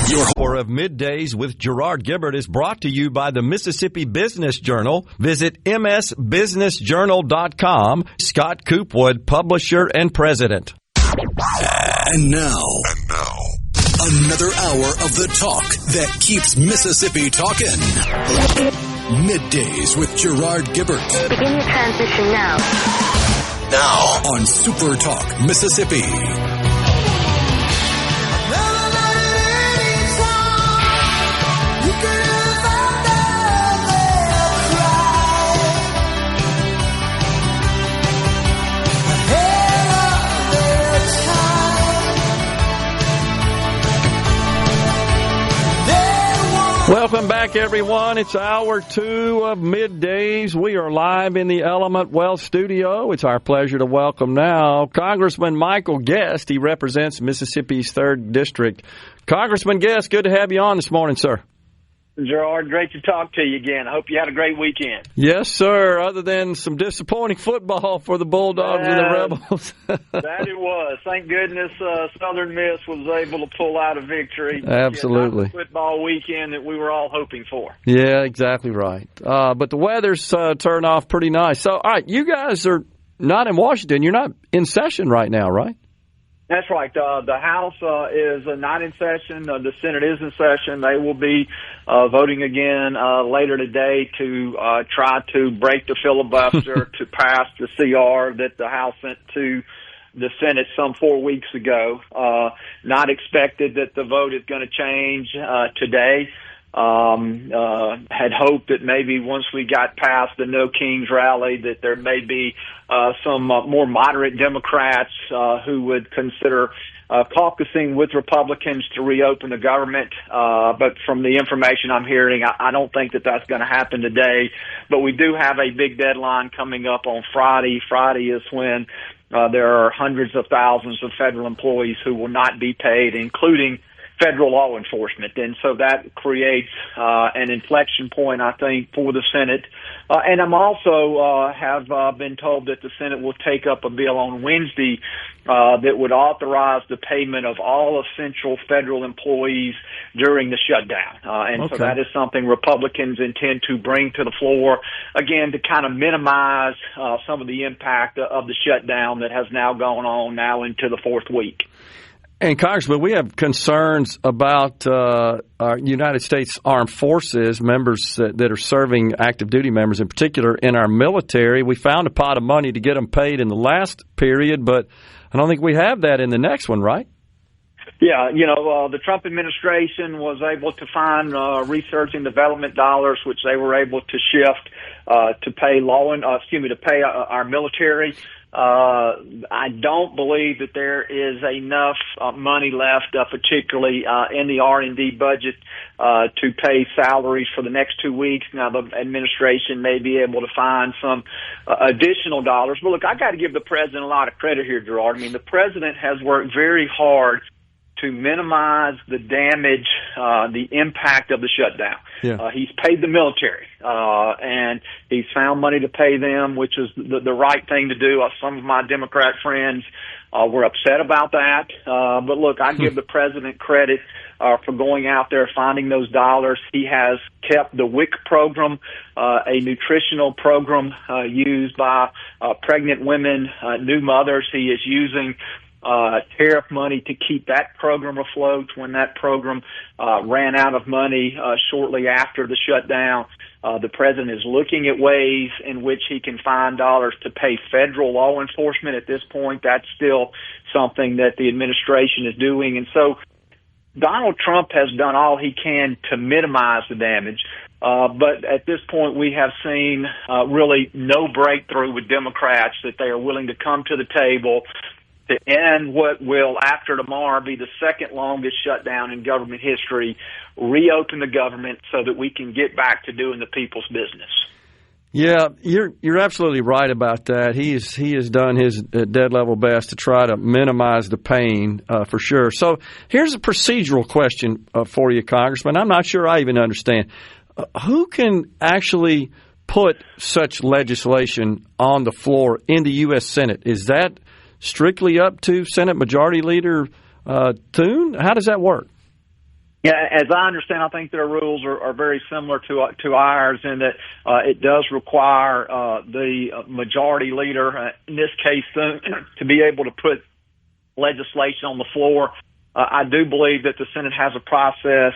Your hour of Middays with Gerard Gibert is brought to you by the Mississippi Business Journal. Visit msbusinessjournal.com. Scott Coopwood, publisher and president. And now, another hour of the talk that keeps Mississippi talking. Middays with Gerard Gibert. Begin your transition now. Now on SuperTalk Mississippi. Welcome back, everyone. It's hour 2 of Middays. We are live in the Element Well studio. It's our pleasure to welcome now Congressman Michael Guest. He represents Mississippi's 3rd District. Congressman Guest, good to have you on this morning, sir. Gerard, great to talk to you again. I hope you had a great weekend. Yes, sir, other than some disappointing football for the Bulldogs and the Rebels. That it was. Thank goodness Southern Miss was able to pull out a victory. Absolutely. Football weekend that we were all hoping for. Yeah, exactly right. But the weather's turned off pretty nice. So, all right, you guys are not in Washington. You're not in session right now, right? That's right. The House is not in session. The Senate is in session. They will be voting again later today to try to break the filibuster to pass the CR that the House sent to the Senate some 4 weeks ago. Not expected that the vote is going to change today. Had hoped that maybe once we got past the No Kings rally that there may be some more moderate Democrats who would consider caucusing with Republicans to reopen the government. But from the information I'm hearing, I don't think that that's going to happen today. But we do have a big deadline coming up on Friday. Friday is when there are hundreds of thousands of federal employees who will not be paid, including federal law enforcement. And so that creates an inflection point, I think, for the Senate. And I'm also have been told that the Senate will take up a bill on Wednesday that would authorize the payment of all essential federal employees during the shutdown. So that is something Republicans intend to bring to the floor, again, to kind of minimize some of the impact of the shutdown that has now gone on now into the 4th week. And, Congressman, we have concerns about our United States Armed Forces, members that are serving active duty members in particular in our military. We found a pot of money to get them paid in the last period, but I don't think we have that in the next one, right? Yeah, the Trump administration was able to find research and development dollars, which they were able to shift to pay our military. I don't believe that there is enough money left, particularly in the R&D budget, to pay salaries for the next 2 weeks. Now, the administration may be able to find some additional dollars. But look, I got to give the president a lot of credit here, Gerard. I mean, the president has worked very hard to minimize the damage, the impact of the shutdown. Yeah. He's paid the military, and he's found money to pay them, which is the right thing to do. Some of my Democrat friends were upset about that. But look, I give the president credit for going out there, finding those dollars. He has kept the WIC program, a nutritional program used by pregnant women, new mothers. He is using tariff money to keep that program afloat when that program ran out of money shortly after the shutdown. The president is looking at ways in which he can find dollars to pay federal law enforcement. At this point, that's still something that the administration is doing. And so Donald Trump has done all he can to minimize the damage. But at this point, we have seen really no breakthrough with Democrats that they are willing to come to the table to end what will, after tomorrow, be the second longest shutdown in government history, reopen the government so that we can get back to doing the people's business. Yeah, you're absolutely right about that. He has done his dead level best to try to minimize the pain, for sure. So here's a procedural question for you, Congressman. I'm not sure I even understand. Who can actually put such legislation on the floor in the U.S. Senate? Is that strictly up to Senate Majority Leader Thune? How does that work? Yeah, as I understand, I think their rules are very similar to ours in that it does require the majority leader, in this case, to be able to put legislation on the floor. I do believe that the Senate has a process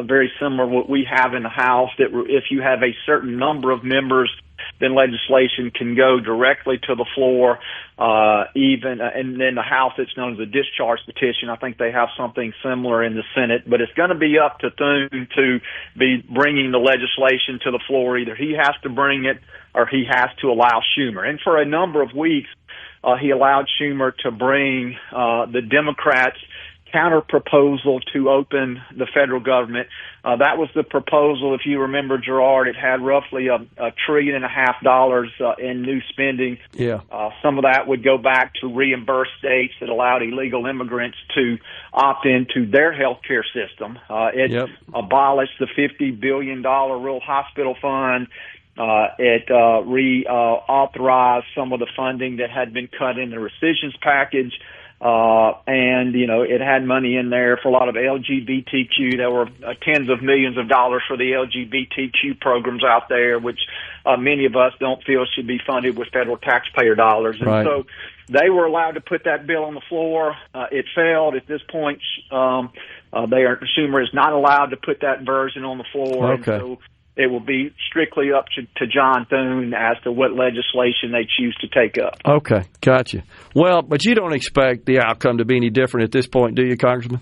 very similar to what we have in the House, that if you have a certain number of members, then legislation can go directly to the floor, and then the House, it's known as a discharge petition. I think they have something similar in the Senate, but it's going to be up to Thune to be bringing the legislation to the floor. Either he has to bring it or he has to allow Schumer. And for a number of weeks, he allowed Schumer to bring the Democrats' counter-proposal to open the federal government. That was the proposal, if you remember, Gerard. It had roughly $1.5 trillion in new spending. Yeah. Some of that would go back to reimburse states that allowed illegal immigrants to opt into their health care system. It abolished the $50 billion rural hospital fund. It reauthorized some of the funding that had been cut in the rescissions package. And, you know, it had money in there for a lot of LGBTQ. There were tens of millions of dollars for the LGBTQ programs out there, which many of us don't feel should be funded with federal taxpayer dollars. And so they were allowed to put that bill on the floor. It failed. At this point, Schumer is not allowed to put that version on the floor. Okay. And so it will be strictly up to John Thune as to what legislation they choose to take up. Okay, gotcha. Well, but you don't expect the outcome to be any different at this point, do you, Congressman?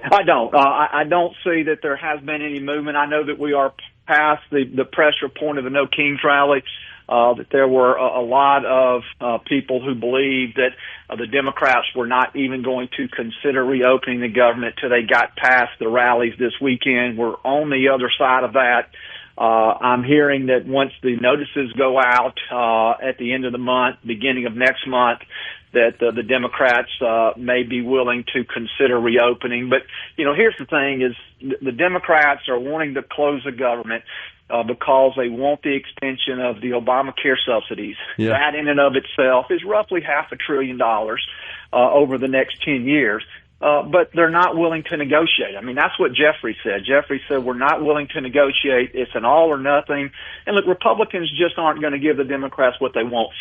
I don't. I don't see that there has been any movement. I know that we are past the pressure point of the No Kings rally, that there were a lot of people who believed that the Democrats were not even going to consider reopening the government till they got past the rallies this weekend. We're on the other side of that. I'm hearing that once the notices go out at the end of the month, beginning of next month, that the Democrats may be willing to consider reopening. But, you know, here's the thing is the Democrats are wanting to close the government because they want the extension of the Obamacare subsidies. Yeah. That in and of itself is roughly $500 billion over the next 10 years. But they're not willing to negotiate. I mean, that's what Jeffrey said. Jeffrey said, we're not willing to negotiate. It's an all or nothing. And look, Republicans just aren't going to give the Democrats what they want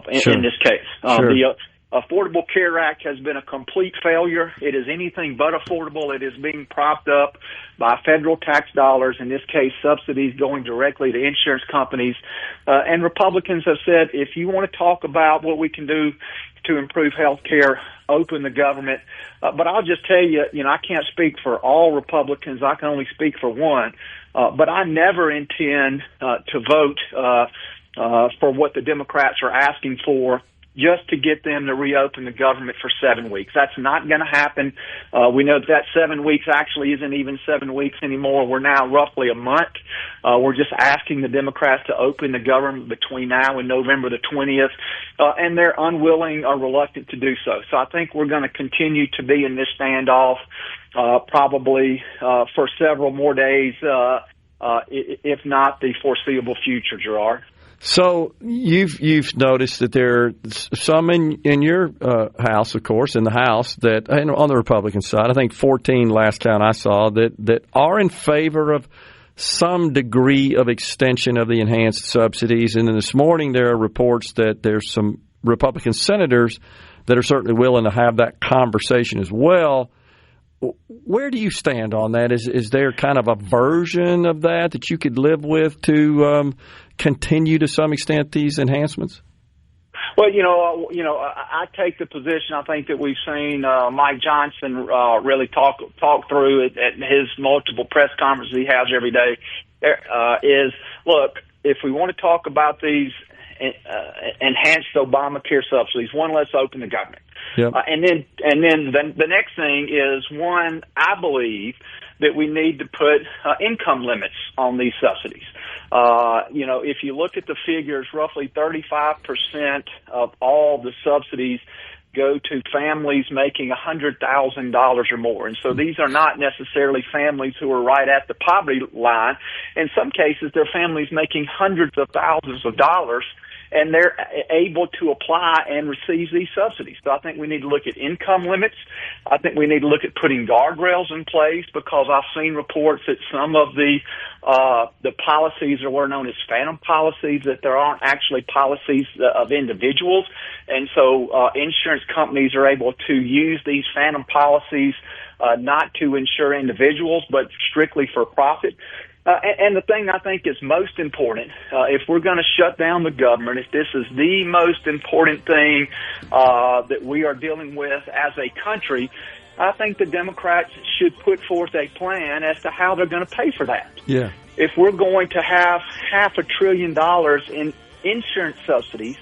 in this case. The Affordable Care Act has been a complete failure. It is anything but affordable. It is being propped up by federal tax dollars, in this case subsidies going directly to insurance companies. And Republicans have said, if you want to talk about what we can do to improve health care, open the government. But I'll just tell you, you know, I can't speak for all Republicans. I can only speak for one. But I never intend to vote for what the Democrats are asking for just to get them to reopen the government for 7 weeks. That's not going to happen. We know that 7 weeks actually isn't even 7 weeks anymore. We're now roughly a month. We're just asking the Democrats to open the government between now and November the 20th, and they're unwilling or reluctant to do so. So I think we're going to continue to be in this standoff probably for several more days, if not the foreseeable future, Gerard. So you've noticed that there are some in your House, of course, in the House, that and on the Republican side, I think 14 last count I saw, that are in favor of some degree of extension of the enhanced subsidies. And then this morning there are reports that there's some Republican senators that are certainly willing to have that conversation as well. Where do you stand on that? Is there kind of a version of that you could live with to continue to some extent these enhancements? Well, I take the position. I think that we've seen Mike Johnson really talk through it at his multiple press conferences he has every day. Is look, if we want to talk about these enhanced Obamacare subsidies, one, let's open the government. Yep. And then the next thing is, one, I believe that we need to put income limits on these subsidies. If you look at the figures, roughly 35% of all the subsidies go to families making $100,000 or more. And so these are not necessarily families who are right at the poverty line. In some cases, they're families making hundreds of thousands of dollars, and they're able to apply and receive these subsidies. So I think we need to look at income limits. I think we need to look at putting guardrails in place, because I've seen reports that some of the policies are what are known as phantom policies, that there aren't actually policies of individuals. And so insurance companies are able to use these phantom policies not to insure individuals, but strictly for profit. And the thing I think is most important, if we're going to shut down the government, if this is the most important thing that we are dealing with as a country, I think the Democrats should put forth a plan as to how they're going to pay for that. Yeah. If we're going to have $500 billion in insurance subsidies,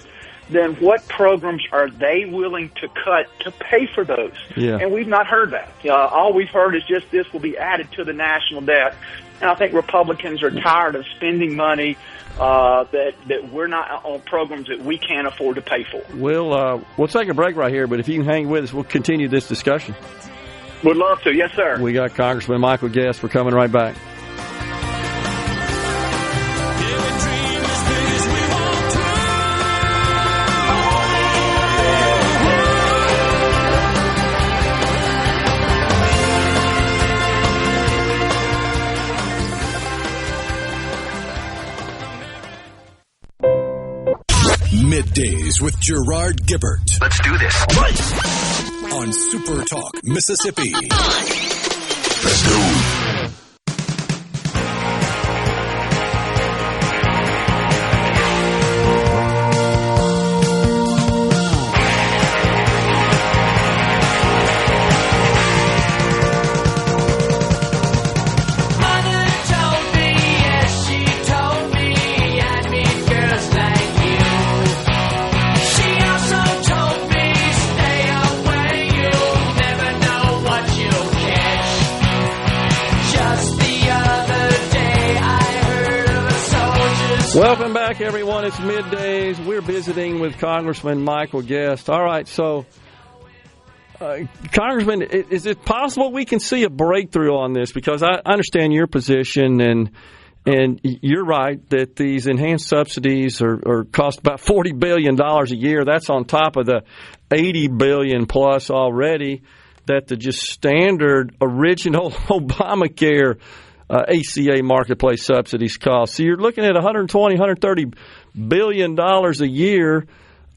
then what programs are they willing to cut to pay for those? Yeah. And we've not heard that. All we've heard is just this will be added to the national debt. And I think Republicans are tired of spending money that we're not on programs that we can't afford to pay for. We'll take a break right here, but if you can hang with us, we'll continue this discussion. Would love to. Yes, sir. We got Congressman Michael Guest. We're coming right back. Middays with Gerard Gibert. Let's do this. On SuperTalk Mississippi. Let's go. Welcome back, everyone. It's Middays. We're visiting with Congressman Michael Guest. All right, so, Congressman, is it possible we can see a breakthrough on this? Because I understand your position, and you're right that these enhanced subsidies are cost about $40 billion a year. That's on top of the $80 billion plus already that the just standard original Obamacare ACA marketplace subsidies cost. So you're looking at $120, $130 billion a year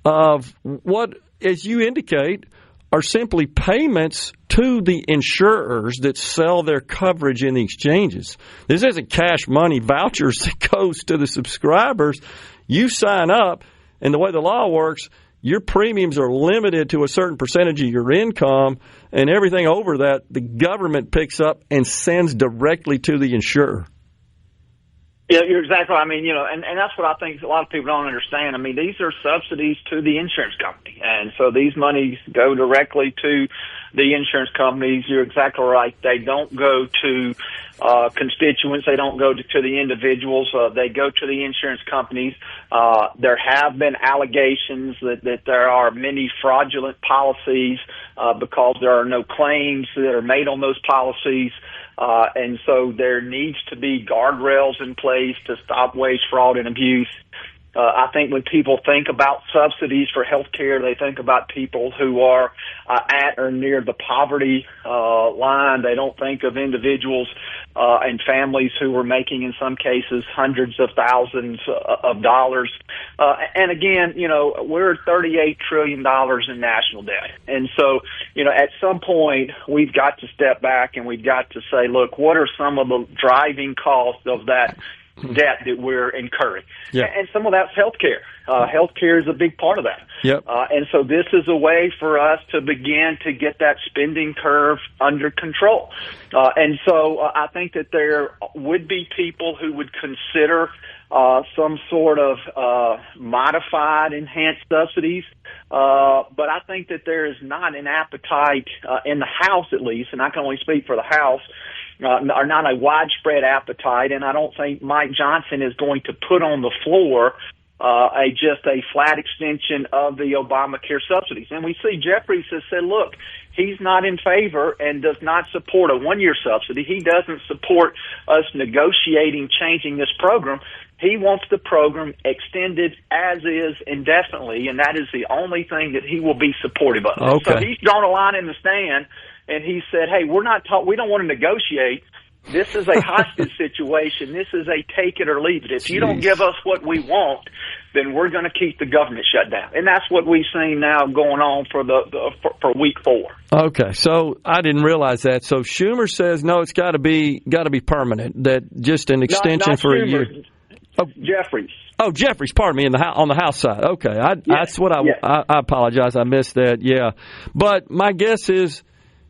of what, as you indicate, are simply payments to the insurers that sell their coverage in the exchanges. This isn't cash money vouchers that goes to the subscribers. You sign up, and the way the law works, your premiums are limited to a certain percentage of your income, and everything over that, the government picks up and sends directly to the insurer. Yeah, you're exactly right. I mean, and that's what I think a lot of people don't understand. I mean, these are subsidies to the insurance company. And so these monies go directly to the insurance companies. You're exactly right. They don't go to constituents. They don't go to the individuals. They go to the insurance companies. There have been allegations that there are many fraudulent policies because there are no claims that are made on those policies. And so there needs to be guardrails in place to stop waste, fraud, and abuse. I think when people think about subsidies for health care, they think about people who are at or near the poverty line. They don't think of individuals and families who are making, in some cases, hundreds of thousands of dollars. And again, we're $38 trillion in national debt. And so, at some point, we've got to step back and we've got to say, look, what are some of the driving costs of that debt that we're incurring? Yeah. And some of that's healthcare. Healthcare is a big part of that. Yep. And so this is a way for us to begin to get that spending curve under control. And so I think that there would be people who would consider some sort of modified enhanced subsidies. But I think that there is not an appetite in the House, at least, and I can only speak for the House, are not a widespread appetite, and I don't think Mike Johnson is going to put on the floor just a flat extension of the Obamacare subsidies. And we see Jeffries has said, look, he's not in favor and does not support a one-year subsidy. He doesn't support us negotiating changing this program. He wants the program extended as is indefinitely, and that is the only thing that he will be supportive of. Okay. So he's drawn a line in the sand, and he said, hey, we don't want to negotiate. This is a hostage situation. This is a take it or leave it. If you don't give us what we want, then we're going to keep the government shut down. And that's what we've seen now going on for week 4. Okay, so I didn't realize that. So Schumer says no, it's got to be permanent. That just an extension not for Schumer. a year. Oh, Jeffries. Oh, Jeffries. Pardon me. On the House side. Okay, that's what I apologize. I missed that. Yeah, but my guess is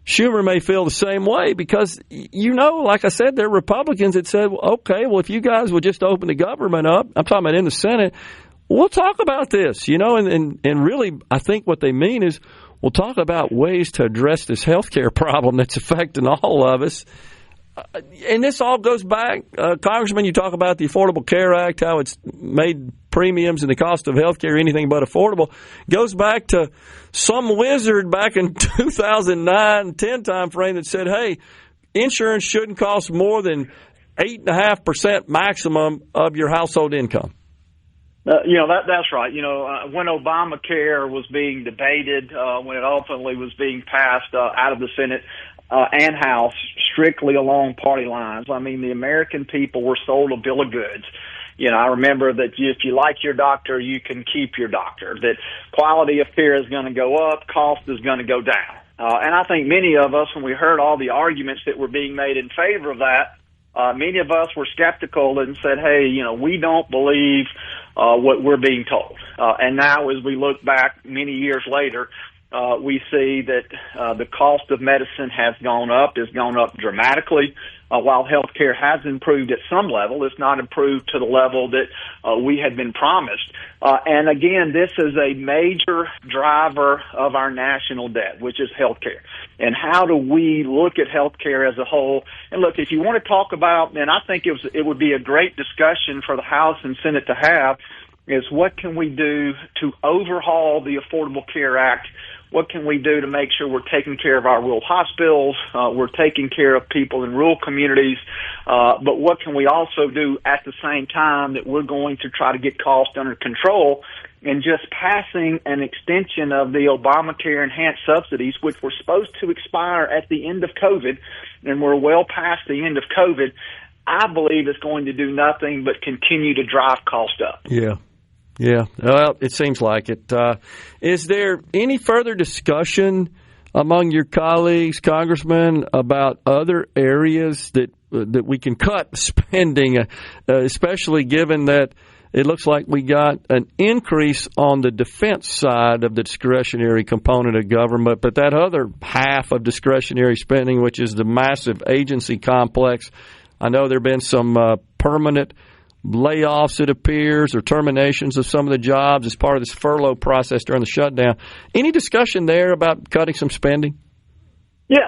Schumer may feel the same way because, like I said, there are Republicans that said, okay, well, if you guys would just open the government up, I'm talking about in the Senate, we'll talk about this, and really I think what they mean is we'll talk about ways to address this health care problem that's affecting all of us. And this all goes back, Congressman, you talk about the Affordable Care Act, how it's made premiums and the cost of health care anything but affordable. Goes back to some wizard back in 2009-10 timeframe that said, hey, insurance shouldn't cost more than 8.5% maximum of your household income. That's right. When Obamacare was being debated, when it ultimately was being passed out of the Senate and House strictly along party lines, I mean, the American people were sold a bill of goods. I remember that if you like your doctor, you can keep your doctor, that quality of care is going to go up, cost is going to go down. And I think many of us, when we heard all the arguments that were being made in favor of that, many of us were skeptical and said, hey, we don't believe what we're being told. And now as we look back many years later, we see that the cost of medicine has gone up dramatically. While health care has improved at some level, it's not improved to the level that we had been promised. And again, this is a major driver of our national debt, which is health care. And how do we look at health care as a whole? And look, if you want to talk about, and I think it would be a great discussion for the House and Senate to have, is what can we do to overhaul the Affordable Care Act? What can we do to make sure we're taking care of our rural hospitals, we're taking care of people in rural communities, but what can we also do at the same time that we're going to try to get costs under control? And just passing an extension of the Obamacare enhanced subsidies, which were supposed to expire at the end of COVID, and we're well past the end of COVID, I believe it's going to do nothing but continue to drive costs up. Yeah. Yeah, well, it seems like it. Is there any further discussion among your colleagues, Congressman, about other areas that we can cut spending, especially given that it looks like we got an increase on the defense side of the discretionary component of government, but that other half of discretionary spending, which is the massive agency complex, I know there have been some permanent layoffs, it appears, or terminations of some of the jobs as part of this furlough process during the shutdown. Any discussion there about cutting some spending? Yeah,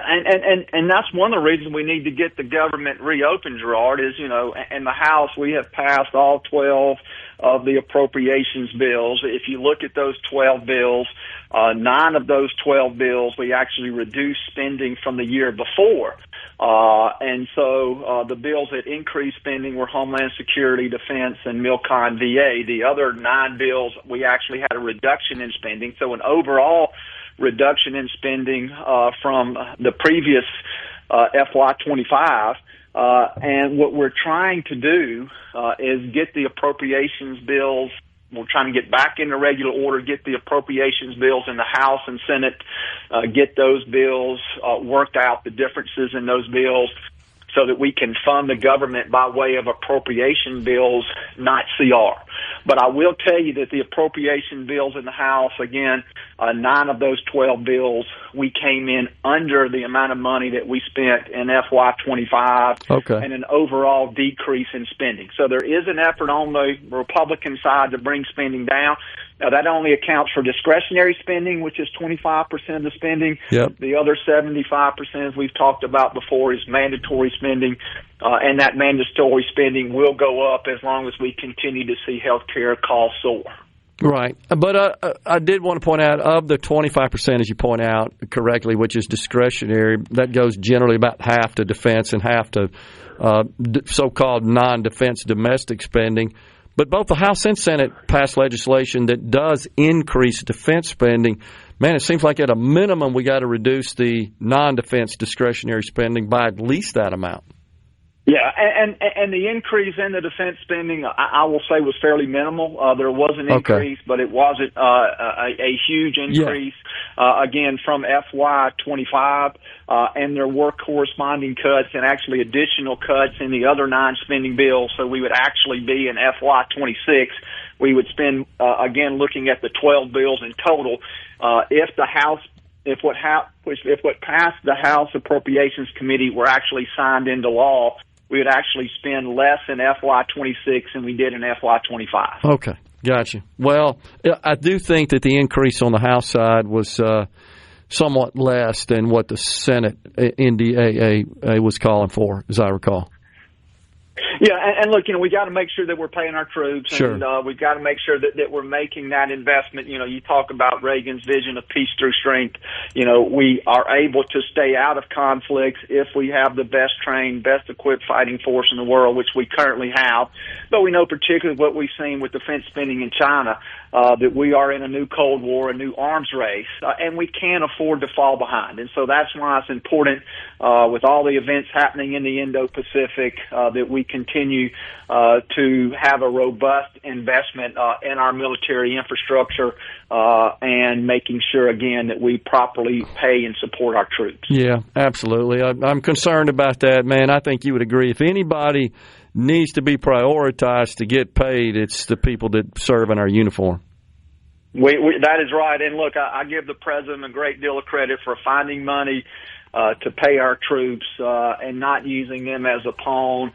and that's one of the reasons we need to get the government reopened, Gerard, is, in the House we have passed all 12 of the appropriations bills. If you look at those 12 bills, 9 of those 12 bills we actually reduced spending from the year before. And so the bills that increased spending were Homeland Security, Defense, and MilCon VA. The other 9 bills, we actually had a reduction in spending. So an overall reduction in spending from the previous FY25. And what we're trying to do is get the appropriations bills. We're trying to get back into regular order, get the appropriations bills in the House and Senate, get those bills worked out, the differences in those bills, so that we can fund the government by way of appropriation bills, not CR. But I will tell you that the appropriation bills in the House, again, 9 of those 12 bills, we came in under the amount of money that we spent in FY25, and an overall decrease in spending. So there is an effort on the Republican side to bring spending down. Now, that only accounts for discretionary spending, which is 25% of the spending. Yep. The other 75%, as we've talked about before, is mandatory spending, and that mandatory spending will go up as long as we continue to see health care costs soar. Right. But I did want to point out, of the 25%, as you point out correctly, which is discretionary, that goes generally about half to defense and half to so-called non-defense domestic spending. But both the House and Senate passed legislation that does increase defense spending. Man, it seems like at a minimum we got to reduce the non-defense discretionary spending by at least that amount. Yeah, and the increase in the defense spending, I will say, was fairly minimal. There was an increase, but it wasn't a huge increase, again, from FY25, and there were corresponding cuts and actually additional cuts in the other 9 spending bills, so we would actually be in FY26. We would spend, again, looking at the 12 bills in total, if what passed the House Appropriations Committee were actually signed into law, we would actually spend less in FY26 than we did in FY25. Okay, gotcha. Well, I do think that the increase on the House side was somewhat less than what the Senate NDAA was calling for, as I recall. Yeah, and look, we got to make sure that we're paying our troops, sure. And we've got to make sure that we're making that investment. You talk about Reagan's vision of peace through strength. We are able to stay out of conflicts if we have the best trained, best equipped fighting force in the world, which we currently have. But we know particularly what we've seen with defense spending in China, that we are in a new Cold War, a new arms race, and we can't afford to fall behind. And so that's why it's important, with all the events happening in the Indo-Pacific, that we continue to have a robust investment in our military infrastructure, and making sure, again, that we properly pay and support our troops. Yeah, absolutely. I'm concerned about that, man. I think you would agree. If anybody needs to be prioritized to get paid, it's the people that serve in our uniform. That is right. And look, I give the president a great deal of credit for finding money to pay our troops and not using them as a pawn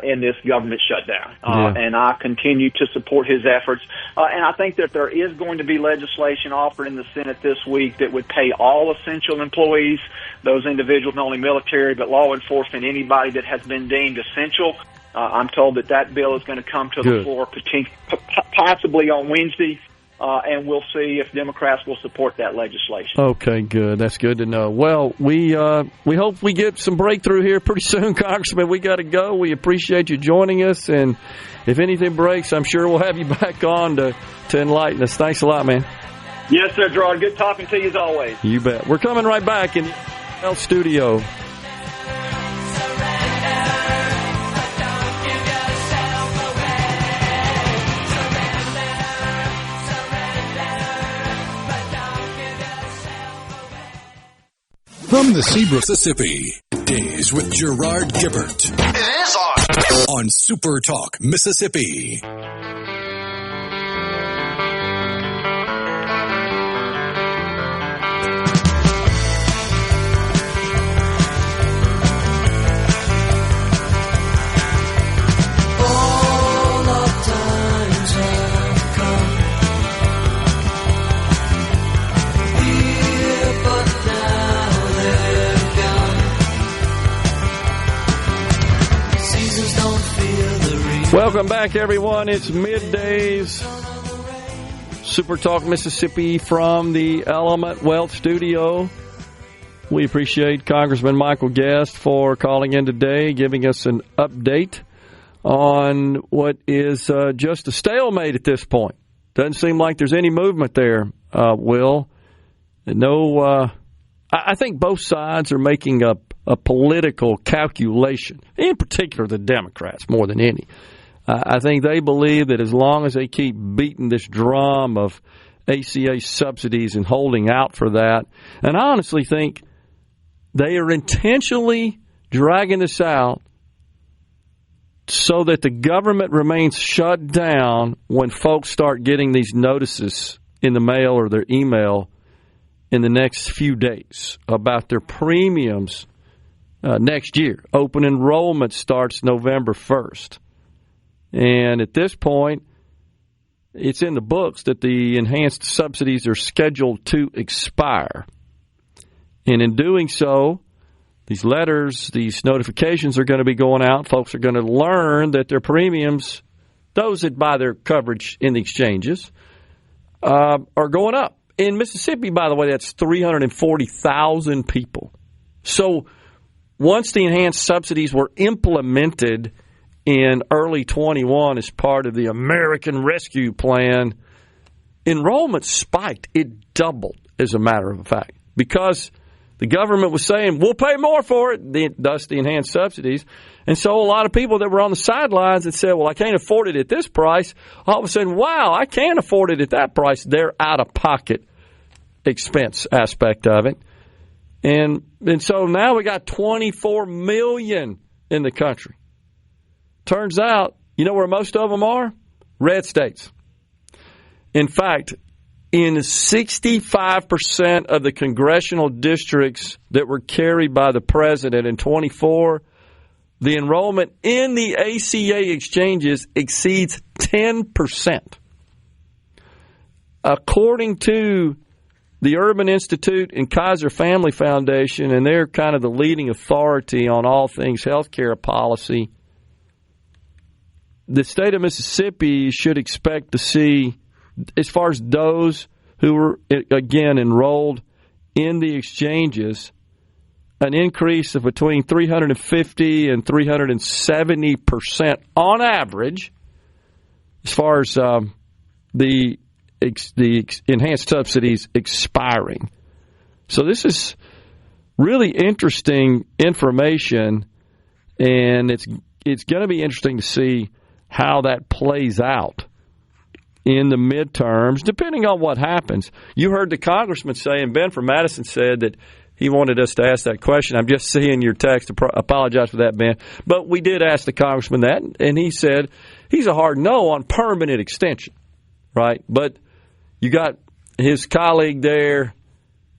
in this government shutdown. And I continue to support his efforts. And I think that there is going to be legislation offered in the Senate this week that would pay all essential employees, those individuals, not only military, but law enforcement, anybody that has been deemed essential. I'm told that bill is going to come to the floor possibly on Wednesday. And we'll see if Democrats will support that legislation. Okay, good. That's good to know. Well, we hope we get some breakthrough here pretty soon, Congressman. We got to go. We appreciate you joining us, and if anything breaks, I'm sure we'll have you back on to enlighten us. Thanks a lot, man. Yes, sir, Gerard. Good talking to you as always. You bet. We're coming right back in the studio. From the Sebra, Mississippi, Days with Gerard Gibert. It is on SuperTalk Mississippi. Oh, Welcome back, everyone. It's Middays. SuperTalk Mississippi from the Element Wealth Studio. We appreciate Congressman Michael Guest for calling in today, giving us an update on what is just a stalemate at this point. Doesn't seem like there's any movement there, Will. No, I think both sides are making a political calculation, in particular the Democrats more than any. I think they believe that as long as they keep beating this drum of ACA subsidies and holding out for that, and I honestly think they are intentionally dragging this out so that the government remains shut down when folks start getting these notices in the mail or their email in the next few days about their premiums next year. Open enrollment starts November 1st. And at this point, it's in the books that the enhanced subsidies are scheduled to expire. And in doing so, these letters, these notifications are going to be going out. Folks are going to learn that their premiums, those that buy their coverage in the exchanges, are going up. In Mississippi, by the way, that's 340,000 people. So once the enhanced subsidies were implemented in early 21 as part of the American Rescue Plan, enrollment spiked. It doubled, as a matter of fact, because the government was saying, we'll pay more for it, thus the enhanced subsidies. And so a lot of people that were on the sidelines that said, well, I can't afford it at this price, all of a sudden, wow, I can afford it at that price. Their out-of-pocket expense aspect of it. And so now we got 24 million in the country. Turns out, you know where most of them are? Red states. In fact, in 65% of the congressional districts that were carried by the president in 24, the enrollment in the ACA exchanges exceeds 10%. According to the Urban Institute and Kaiser Family Foundation, and they're kind of the leading authority on all things healthcare policy, the state of Mississippi should expect to see, as far as those who were, again, enrolled in the exchanges, an increase of between 350 and 370% on average as far as the enhanced subsidies expiring. So this is really interesting information, and it's going to be interesting to see how that plays out in the midterms, depending on what happens. You heard the congressman say, and Ben from Madison said that he wanted us to ask that question. I'm just seeing your text. Apologize for that, Ben. But we did ask the congressman that, and he said he's a hard no on permanent extension, right? But you got his colleague there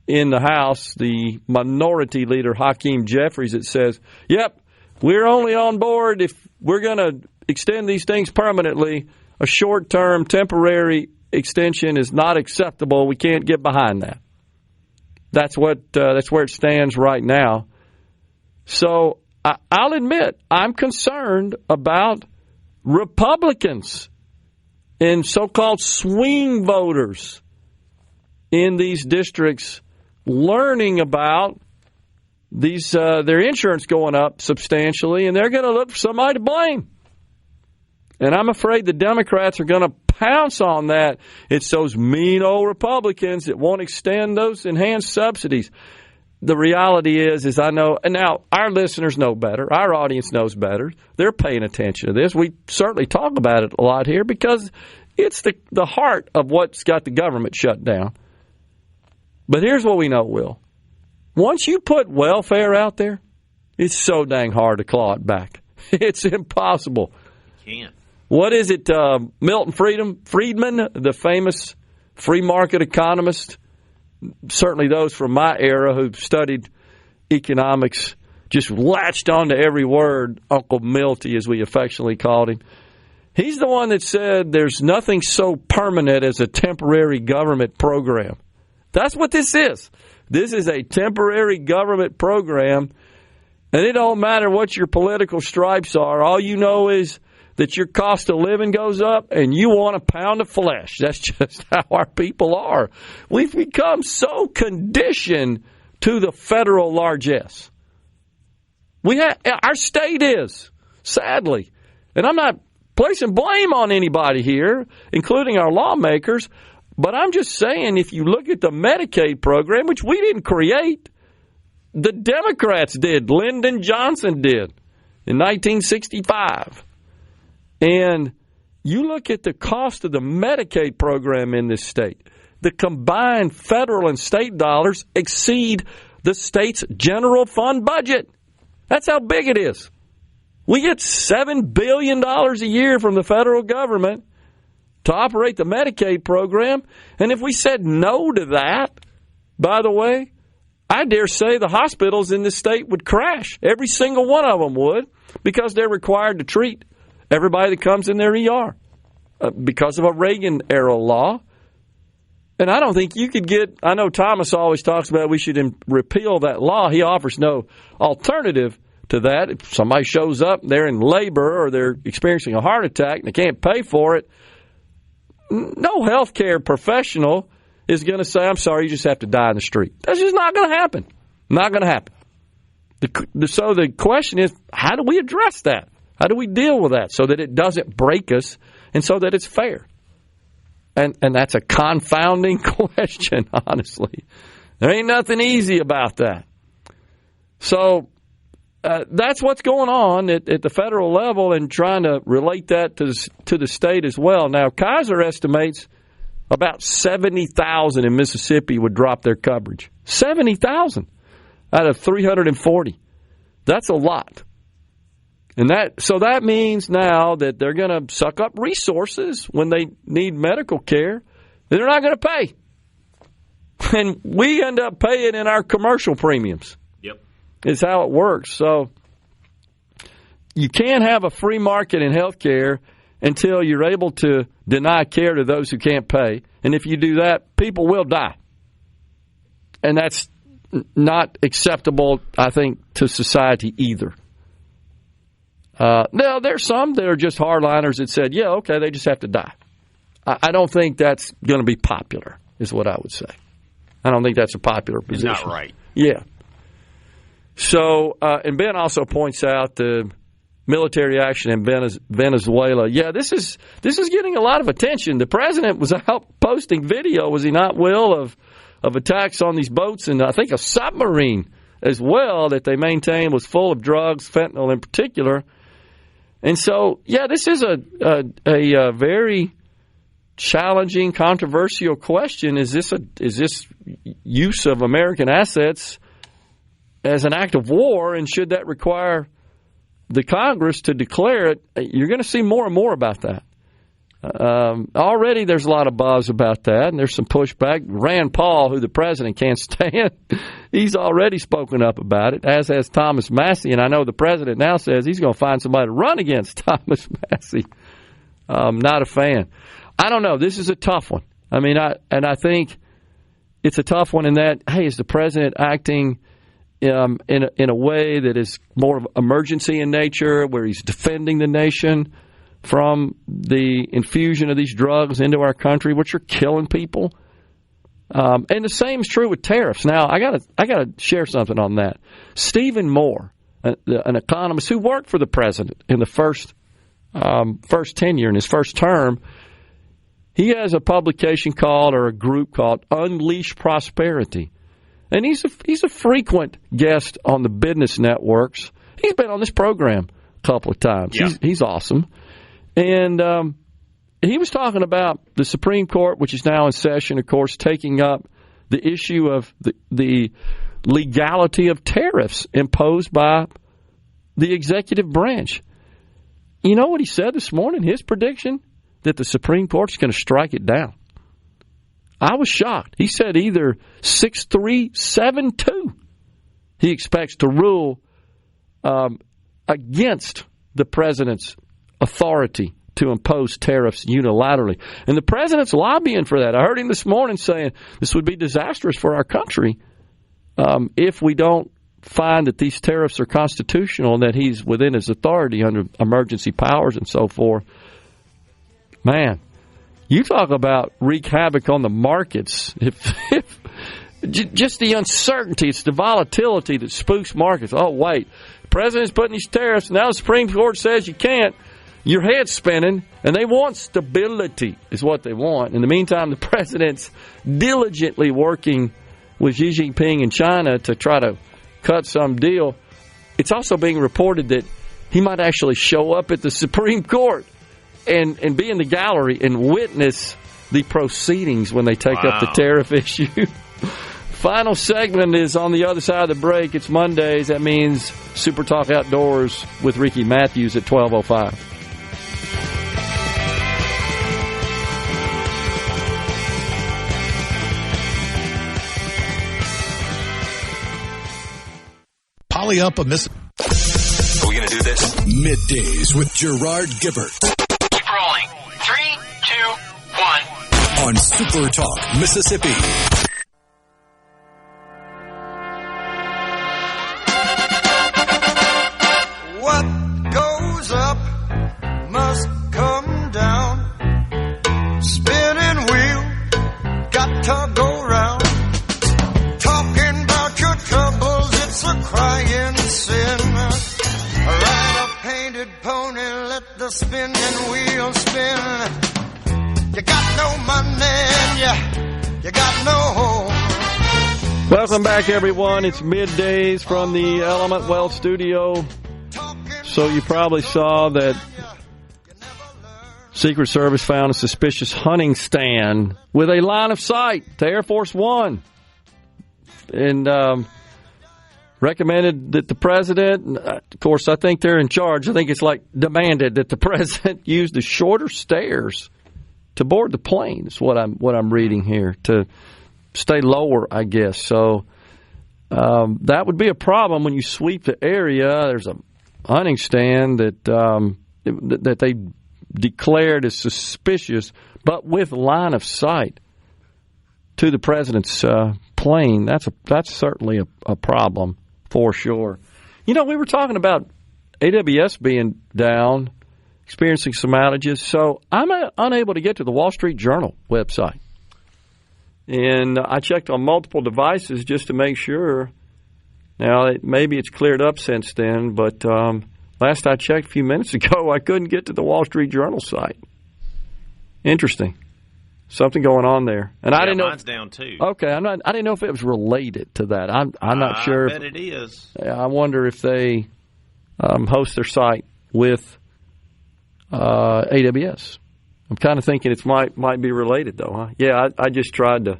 in the House, the minority leader, Hakeem Jeffries, that says, yep, we're only on board if we're going to extend these things permanently. A short-term, temporary extension is not acceptable. We can't get behind that. That's where it stands right now. So I'll admit I'm concerned about Republicans and so-called swing voters in these districts learning about these their insurance going up substantially, and they're going to look for somebody to blame. And I'm afraid the Democrats are going to pounce on that. It's those mean old Republicans that won't extend those enhanced subsidies. The reality is I know, and now our listeners know better. Our audience knows better. They're paying attention to this. We certainly talk about it a lot here because it's the heart of what's got the government shut down. But here's what we know, Will. Once you put welfare out there, it's so dang hard to claw it back. It's impossible. You can't. What is it, Milton Friedman, the famous free market economist, certainly those from my era who studied economics, just latched onto every word, Uncle Milty, as we affectionately called him. He's the one that said there's nothing so permanent as a temporary government program. That's what this is. This is a temporary government program, and it don't matter what your political stripes are. All you know is that your cost of living goes up and you want a pound of flesh. That's just how our people are. We've become so conditioned to the federal largesse. Our state is, sadly. And I'm not placing blame on anybody here, including our lawmakers, but I'm just saying if you look at the Medicaid program, which we didn't create, the Democrats did. Lyndon Johnson did in 1965. And you look at the cost of the Medicaid program in this state, the combined federal and state dollars exceed the state's general fund budget. That's how big it is. We get $7 billion a year from the federal government to operate the Medicaid program. And if we said no to that, by the way, I dare say the hospitals in this state would crash. Every single one of them would, because they're required to treat everybody that comes in their ER because of a Reagan-era law. And I don't think you could get – I know Thomas always talks about we should repeal that law. He offers no alternative to that. If somebody shows up, they're in labor or they're experiencing a heart attack and they can't pay for it, no healthcare professional is going to say, I'm sorry, you just have to die in the street. That's just not going to happen. Not going to happen. So the question is, how do we address that? How do we deal with that so that it doesn't break us and so that it's fair? And that's a confounding question, honestly. There ain't nothing easy about that. So that's what's going on at the federal level and trying to relate that to the state as well. Now, Kaiser estimates about 70,000 in Mississippi would drop their coverage. 70,000 out of 340. That's a lot. And that means now that they're going to suck up resources when they need medical care. They're not going to pay. And we end up paying in our commercial premiums. Yep. Is how it works. So you can't have a free market in health care until you're able to deny care to those who can't pay. And if you do that, people will die. And that's not acceptable, I think, to society either. Now, there's some that are just hardliners that said, yeah, okay, they just have to die. I don't think that's going to be popular, is what I would say. I don't think that's a popular position. It's not right. Yeah. So, and Ben also points out the military action in Venezuela. Yeah, this is getting a lot of attention. The president was out posting video, was he not, Will, of attacks on these boats, and I think a submarine as well that they maintained was full of drugs, fentanyl in particular. And so, yeah, this is a very challenging, controversial question. Is this use of American assets as an act of war, and should that require the Congress to declare it? You're going to see more and more about that. Already there's a lot of buzz about that, and there's some pushback. Rand Paul, who the president can't stand, he's already spoken up about it, as has Thomas Massey. And I know the president now says he's going to find somebody to run against Thomas Massey. Not a fan. I don't know. This is a tough one. I mean, I think it's a tough one in that, hey, is the president acting in a way that is more of emergency in nature, where he's defending the nation from the infusion of these drugs into our country, which are killing people? And the same is true with tariffs. Now, I gotta share something on that. Stephen Moore, an economist who worked for the president in the first tenure, in his first term, he has a publication called, or a group called, Unleash Prosperity. And he's a frequent guest on the business networks. He's been on this program a couple of times. Yeah. He's awesome. And he was talking about the Supreme Court, which is now in session, of course, taking up the issue of the legality of tariffs imposed by the executive branch. You know what he said this morning? His prediction that the Supreme Court is going to strike it down. I was shocked. He said either 6-3, 7-2. He expects to rule against the president's authority to impose tariffs unilaterally. And the president's lobbying for that. I heard him this morning saying this would be disastrous for our country if we don't find that these tariffs are constitutional and that he's within his authority under emergency powers and so forth, man, you talk about wreak havoc on the markets. If just the uncertainty, it's the volatility that spooks markets. Oh, wait, the president's putting these tariffs, now the Supreme Court says you can't. Your head's spinning, and they want stability is what they want. In the meantime, the president's diligently working with Xi Jinping in China to try to cut some deal. It's also being reported that he might actually show up at the Supreme Court and be in the gallery and witness the proceedings when they take up the tariff issue. Final segment is on the other side of the break. It's Mondays. That means Super Talk Outdoors with Ricky Matthews at 12:05. Poly up a miss. Are we going to do this? Middays with Gerard Gibert. Keep rolling. 3, 2, 1. On Super Talk Mississippi. What goes up must come down. Spinning wheel, got to go round. Talking about your troubles, it's a crying sin. Ride a painted pony, let the spinning wheel spin. You got no money, you got no home. Welcome back, everyone. It's Middays from the Element Wealth Studio. So you probably saw that Secret Service found a suspicious hunting stand with a line of sight to Air Force One. And recommended that the president, of course, I think they're in charge. I think it's like demanded that the president use the shorter stairs to board the plane. Is what I'm reading here, to stay lower, I guess. So that would be a problem when you sweep the area. There's a hunting stand that they declared as suspicious, but with line of sight to the president's plane. That's certainly a problem for sure. You know, we were talking about AWS being down, experiencing some outages, so I'm unable to get to the Wall Street Journal website. And I checked on multiple devices just to make sure. Now, maybe it's cleared up since then, but last I checked a few minutes ago, I couldn't get to the Wall Street Journal site. Interesting. Something going on there, and I didn't know. Mine's down too. Okay, I didn't know if it was related to that. I'm not sure. I bet it is. I wonder if they host their site with AWS. I'm kind of thinking it might be related though. Huh? Yeah, I just tried to.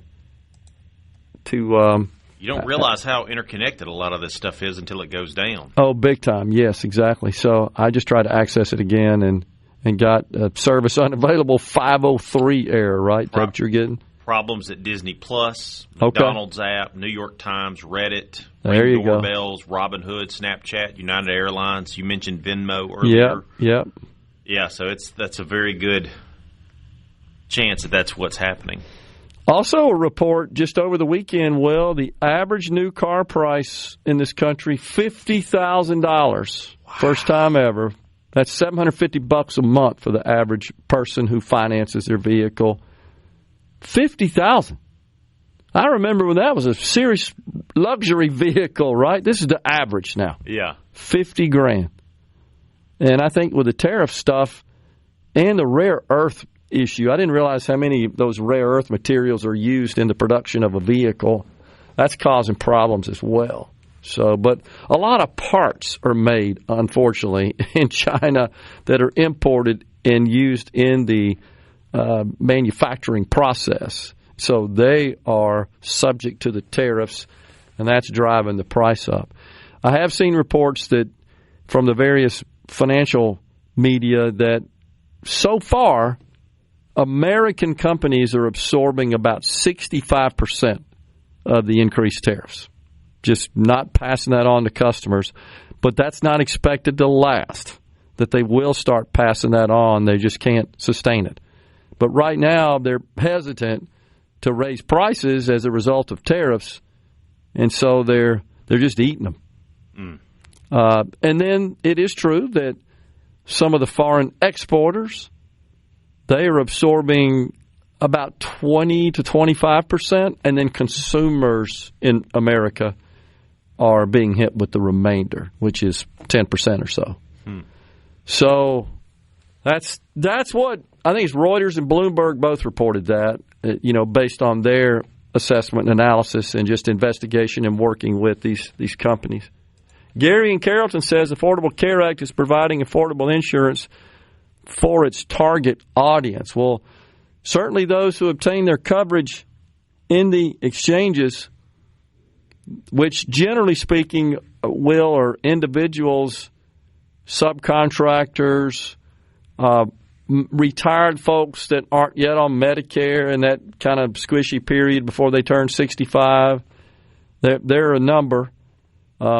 You don't realize how interconnected a lot of this stuff is until it goes down. Oh, big time. Yes, exactly. So I just tried to access it again and got service unavailable 503 error, right? That's what you're getting? Problems at Disney Plus, McDonald's app, New York Times, Reddit, there Ring you doorbells, go. Robinhood, Snapchat, United Airlines. You mentioned Venmo earlier. Yep. Yeah, so that's a very good chance that that's what's happening. Also a report just over the weekend, the average new car price in this country, $50,000. Wow. First time ever. That's $750 a month for the average person who finances their vehicle. $50,000. I remember when that was a serious luxury vehicle, right? This is the average now. Yeah. $50,000. And I think with the tariff stuff and the rare earth issue, I didn't realize how many of those rare earth materials are used in the production of a vehicle. That's causing problems as well. So, but a lot of parts are made, unfortunately, in China that are imported and used in the manufacturing process. So they are subject to the tariffs, and that's driving the price up. I have seen reports that from the various financial media that so far American companies are absorbing about 65% of the increased tariffs. Just not passing that on to customers. But that's not expected to last, that they will start passing that on. They just can't sustain it. But right now, they're hesitant to raise prices as a result of tariffs, and so they're just eating them. And then it is true that some of the foreign exporters, they are absorbing about 20 to 25%, and then consumers in America are being hit with the remainder, which is 10% or so. So that's what I think it's Reuters and Bloomberg both reported that, based on their assessment and analysis and just investigation and working with these companies. Gary in Carrollton says the Affordable Care Act is providing affordable insurance for its target audience. Well, certainly those who obtain their coverage in the exchanges, which generally speaking are individuals, subcontractors, retired folks that aren't yet on Medicare in that kind of squishy period before they turn 65. There are a number.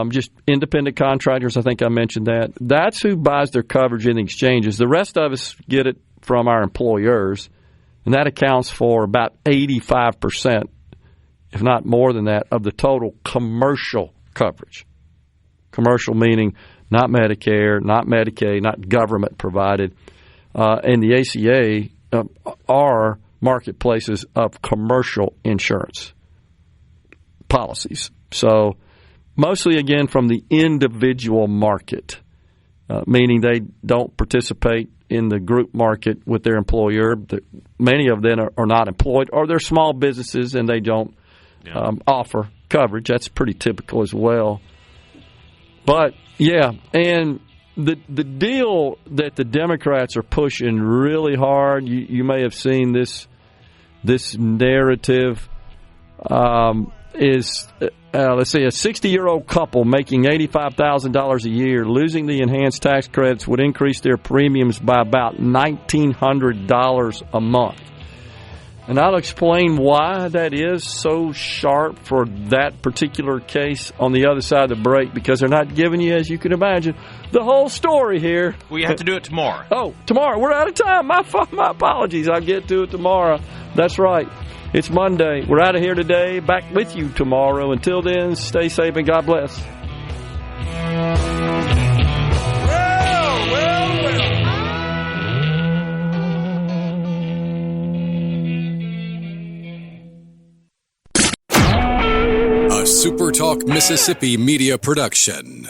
Just independent contractors, I think I mentioned that. That's who buys their coverage in the exchanges. The rest of us get it from our employers, and that accounts for about 85%, if not more than that, of the total commercial coverage. Commercial meaning not Medicare, not Medicaid, not government provided. And the ACA are marketplaces of commercial insurance policies. So mostly, again, from the individual market, meaning they don't participate in the group market with their employer. Many of them are not employed, or they're small businesses and they don't offer coverage. That's pretty typical as well. But, yeah, and the deal that the Democrats are pushing really hard, you may have seen this narrative, is, let's see, a 60-year-old couple making $85,000 a year losing the enhanced tax credits would increase their premiums by about $1,900 a month. And I'll explain why that is so sharp for that particular case on the other side of the break, because they're not giving you, as you can imagine, the whole story here. We have to do it tomorrow. Oh, tomorrow. We're out of time. My apologies. I'll get to it tomorrow. That's right. It's Monday. We're out of here today. Back with you tomorrow. Until then, stay safe and God bless. A SuperTalk Mississippi Media production.